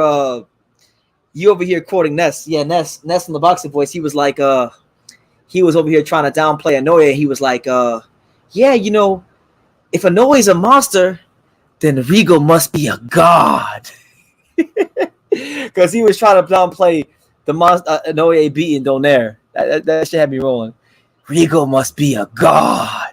quoting Ness. Yeah, Ness in the boxing voice. He was like, he was over here trying to downplay Inoue. He was like, yeah, if Inoue is a monster, then Regal must be a god. Because he was trying to downplay the monster Inoue beating Donaire. That shit had me rolling. Regal must be a god.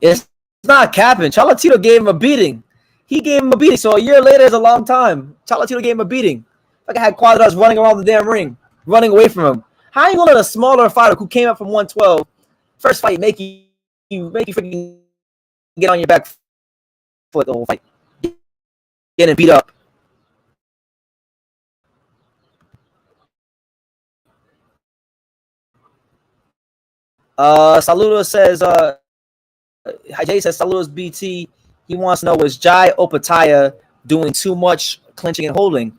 It's not capping. Cholatito gave him a beating. He gave him a beating. So a year later is a long time. Cholatito gave him a beating. Like I had Cuadras running around the damn ring, running away from him. How you gonna let a smaller fighter who came up from 112 first fight make you freaking get on your back foot the whole fight, getting beat up? Saludo says, Jay says, Saludos BT. He wants to know, is Jai Opataya doing too much clinching and holding?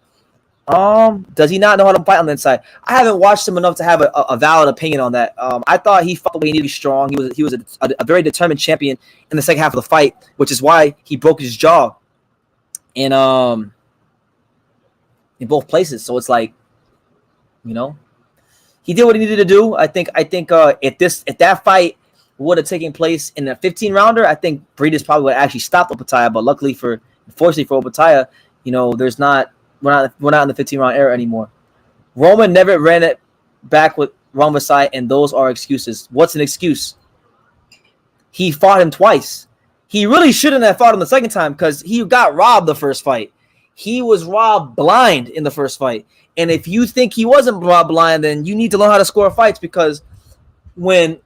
Does he not know how to fight on the inside? I haven't watched him enough to have a valid opinion on that. I thought he fought the way he needed to be strong. He was a very determined champion in the second half of the fight, which is why he broke his jaw in both places. So it's like, he did what he needed to do. I think if that fight would have taken place in a 15 rounder, I think Breeders probably would have actually stopped Opataya. But unfortunately for Opataya, we're not in the 15 round era anymore. Roman never ran it back with Rambasai, and those are excuses. What's an excuse? He fought him twice. He really shouldn't have fought him the second time because he got robbed the first fight. He was robbed blind in the first fight. And if you think he wasn't robbed blind, then you need to learn how to score fights, because when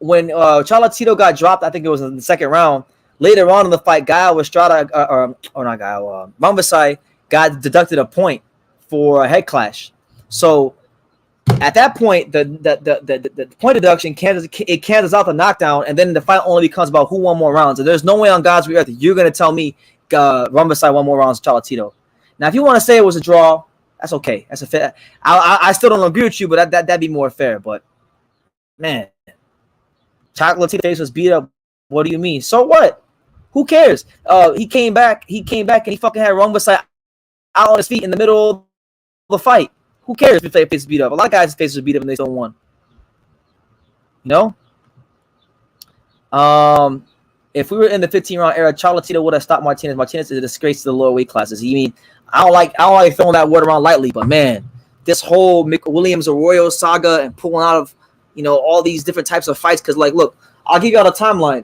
Cholatito got dropped, I think it was in the second round, later on in the fight, Rambasai got deducted a point for a head clash. So at that point, the point deduction cancels out the knockdown, and then the fight only becomes about who won more rounds. And there's no way on God's earth that you're going to tell me Rambasai won more rounds than Cholatito. Now, if you want to say it was a draw, that's okay. That's a fair. I still don't agree with you, but that'd be more fair. But man, Chocolatito's face was beat up. What do you mean? So what? Who cares? He came back, and he fucking had Rambasai out on his feet in the middle of the fight. Who cares if their face is beat up? A lot of guys' faces was beat up and they still won. If we were in the 15-round era, Cholatito would have stopped Martinez. Martinez is a disgrace to the lower weight classes. I don't like throwing that word around lightly, but man, this whole Mick Williams Arroyo saga and pulling out of all these different types of fights. Because look, I'll give you all the timeline.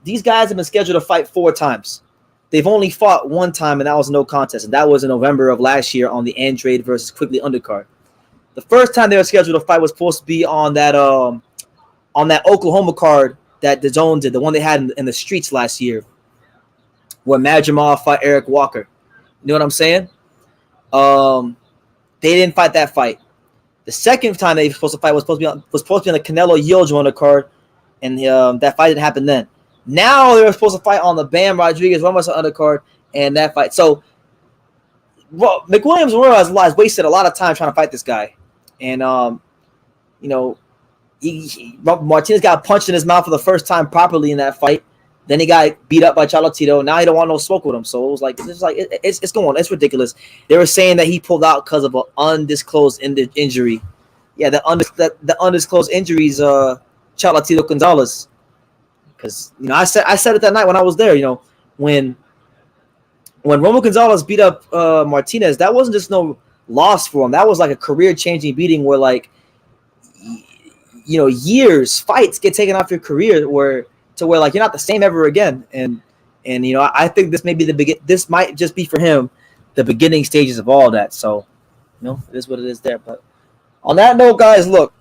These guys have been scheduled to fight 4 times. They've only fought 1 time, and that was no contest, and that was in November of last year on the Andrade versus Quigley undercard. The first time they were scheduled to fight was supposed to be on that Oklahoma card that the Zone did, the one they had in the streets last year, where Madjamal fought Eric Walker. You know what I'm saying? They didn't fight that fight. The second time they were supposed to fight was supposed to be on the Canelo Yildirim undercard, and that fight didn't happen then. Now they were supposed to fight on the Bam Rodriguez Ramos undercard, and that fight. So, McWilliams has wasted a lot of time trying to fight this guy, and Martinez got punched in his mouth for the first time properly in that fight. Then he got beat up by Cholatito. Now he don't want no smoke with him. So it was like it's going on. It's ridiculous. They were saying that he pulled out because of an undisclosed injury. Yeah, the undisclosed injuries. Cholatito Gonzalez. Because I said it that night when I was there. When Romo Gonzalez beat up Martinez, that wasn't just no loss for him. That was like a career-changing beating where years fights get taken off your career where you're not the same ever again. And I think this may be this might just be for him the beginning stages of all that. So it is what it is there. But on that note, guys, look,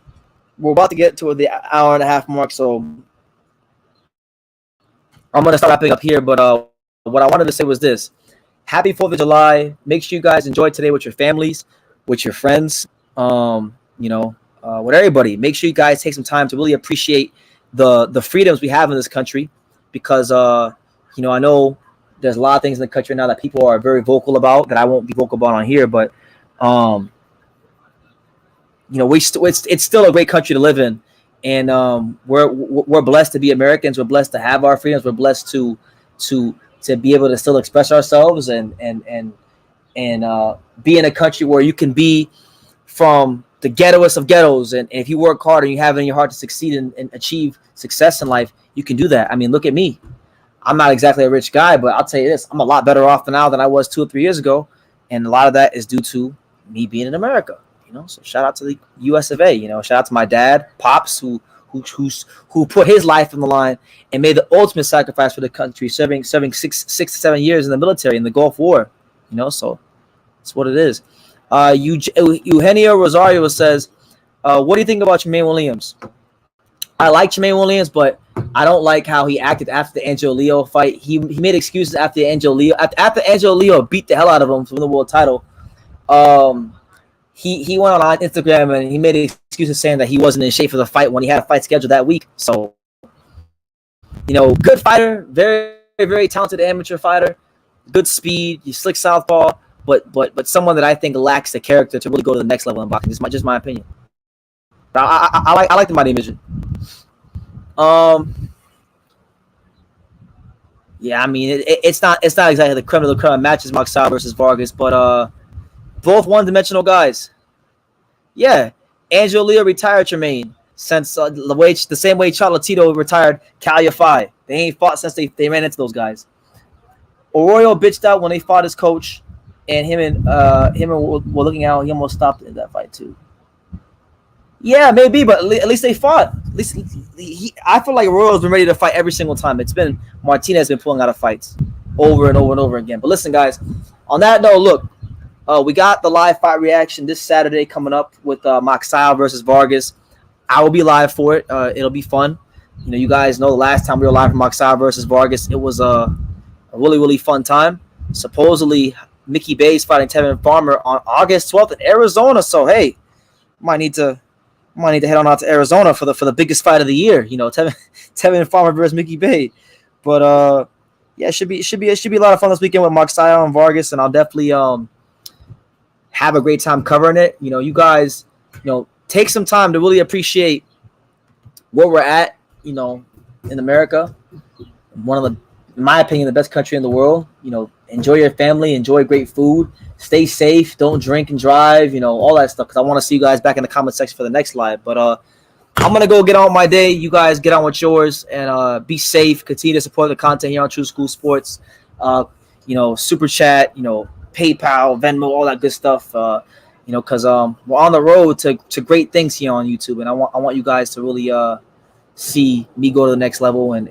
we're about to get to the hour and a half mark, so I'm going to start wrapping up here, but what I wanted to say was this. Happy 4th of July. Make sure you guys enjoy today with your families, with your friends, with everybody. Make sure you guys take some time to really appreciate the freedoms we have in this country, because, I know there's a lot of things in the country now that people are very vocal about that I won't be vocal about on here, but, it's still a great country to live in. And we're blessed to be Americans. We're blessed to have our freedoms. We're blessed to be able to still express ourselves and be in a country where you can be from the ghettoest of ghettos, and if you work hard and you have it in your heart to succeed and achieve success in life, you can do that. I mean, look at me. I'm not exactly a rich guy, but I'll tell you this: I'm a lot better off now than I was 2 or 3 years ago, and a lot of that is due to me being in America. So shout out to the U.S. of A. Shout out to my dad, Pops, who put his life on the line and made the ultimate sacrifice for the country, serving 6 to 7 years in the military in the Gulf War. So that's what it is. Eugenio Rosario says, what do you think about Jermaine Williams? I like Jermaine Williams, but I don't like how he acted after the Angelo Leo fight. He made excuses after Angelo Leo beat the hell out of him for the world title. He went on Instagram and he made excuses saying that he wasn't in shape for the fight when he had a fight scheduled that week. So, good fighter, very, very talented amateur fighter, good speed, he's slick southpaw, but someone that I think lacks the character to really go to the next level in boxing. This is just my opinion. But I like the Mighty Midget. Yeah, I mean it's not exactly the creme de la creme matches Maxwell versus Vargas, but both one-dimensional guys. Yeah, Angelo Leo retired Jermaine since the same way Chocolatito retired Cal Yafai. They ain't fought since they ran into those guys. Arroyo bitched out when they fought his coach, and him were looking out. He almost stopped in that fight too. Yeah, maybe, but at least they fought. At least I feel like Arroyo's been ready to fight every single time. It's been Martinez been pulling out of fights over and over and over again. But listen, guys, on that note, look. We got the live fight reaction this Saturday coming up with Maxwell versus Vargas. I will be live for it. It'll be fun. You guys know the last time we were live for Maxwell versus Vargas, it was a really, really fun time. Supposedly, Mickey Bay's fighting Tevin Farmer on August 12th in Arizona. So, hey, might need to head on out to Arizona for the biggest fight of the year. Tevin Farmer versus Mickey Bay. But yeah, it should be a lot of fun this weekend with Maxwell and Vargas, and I'll definitely have a great time covering it. You guys, take some time to really appreciate where we're at, in America. One of the, in my opinion, the best country in the world. Enjoy your family, enjoy great food, stay safe, don't drink and drive, all that stuff. Because I want to see you guys back in the comment section for the next live. But I'm going to go get on with my day. You guys get on with yours and be safe. Continue to support the content here on Tru School Sports. Super chat, PayPal, Venmo, all that good stuff, because we're on the road to great things here on YouTube, and I want you guys to really see me go to the next level and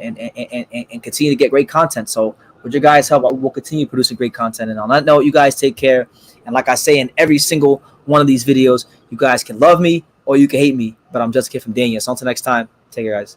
continue to get great content. So with your guys' help, we'll continue producing great content. And on that note, you guys take care. And like I say in every single one of these videos, you guys can love me or you can hate me, but I'm just a kid from Daniel. So until next time, take care, guys.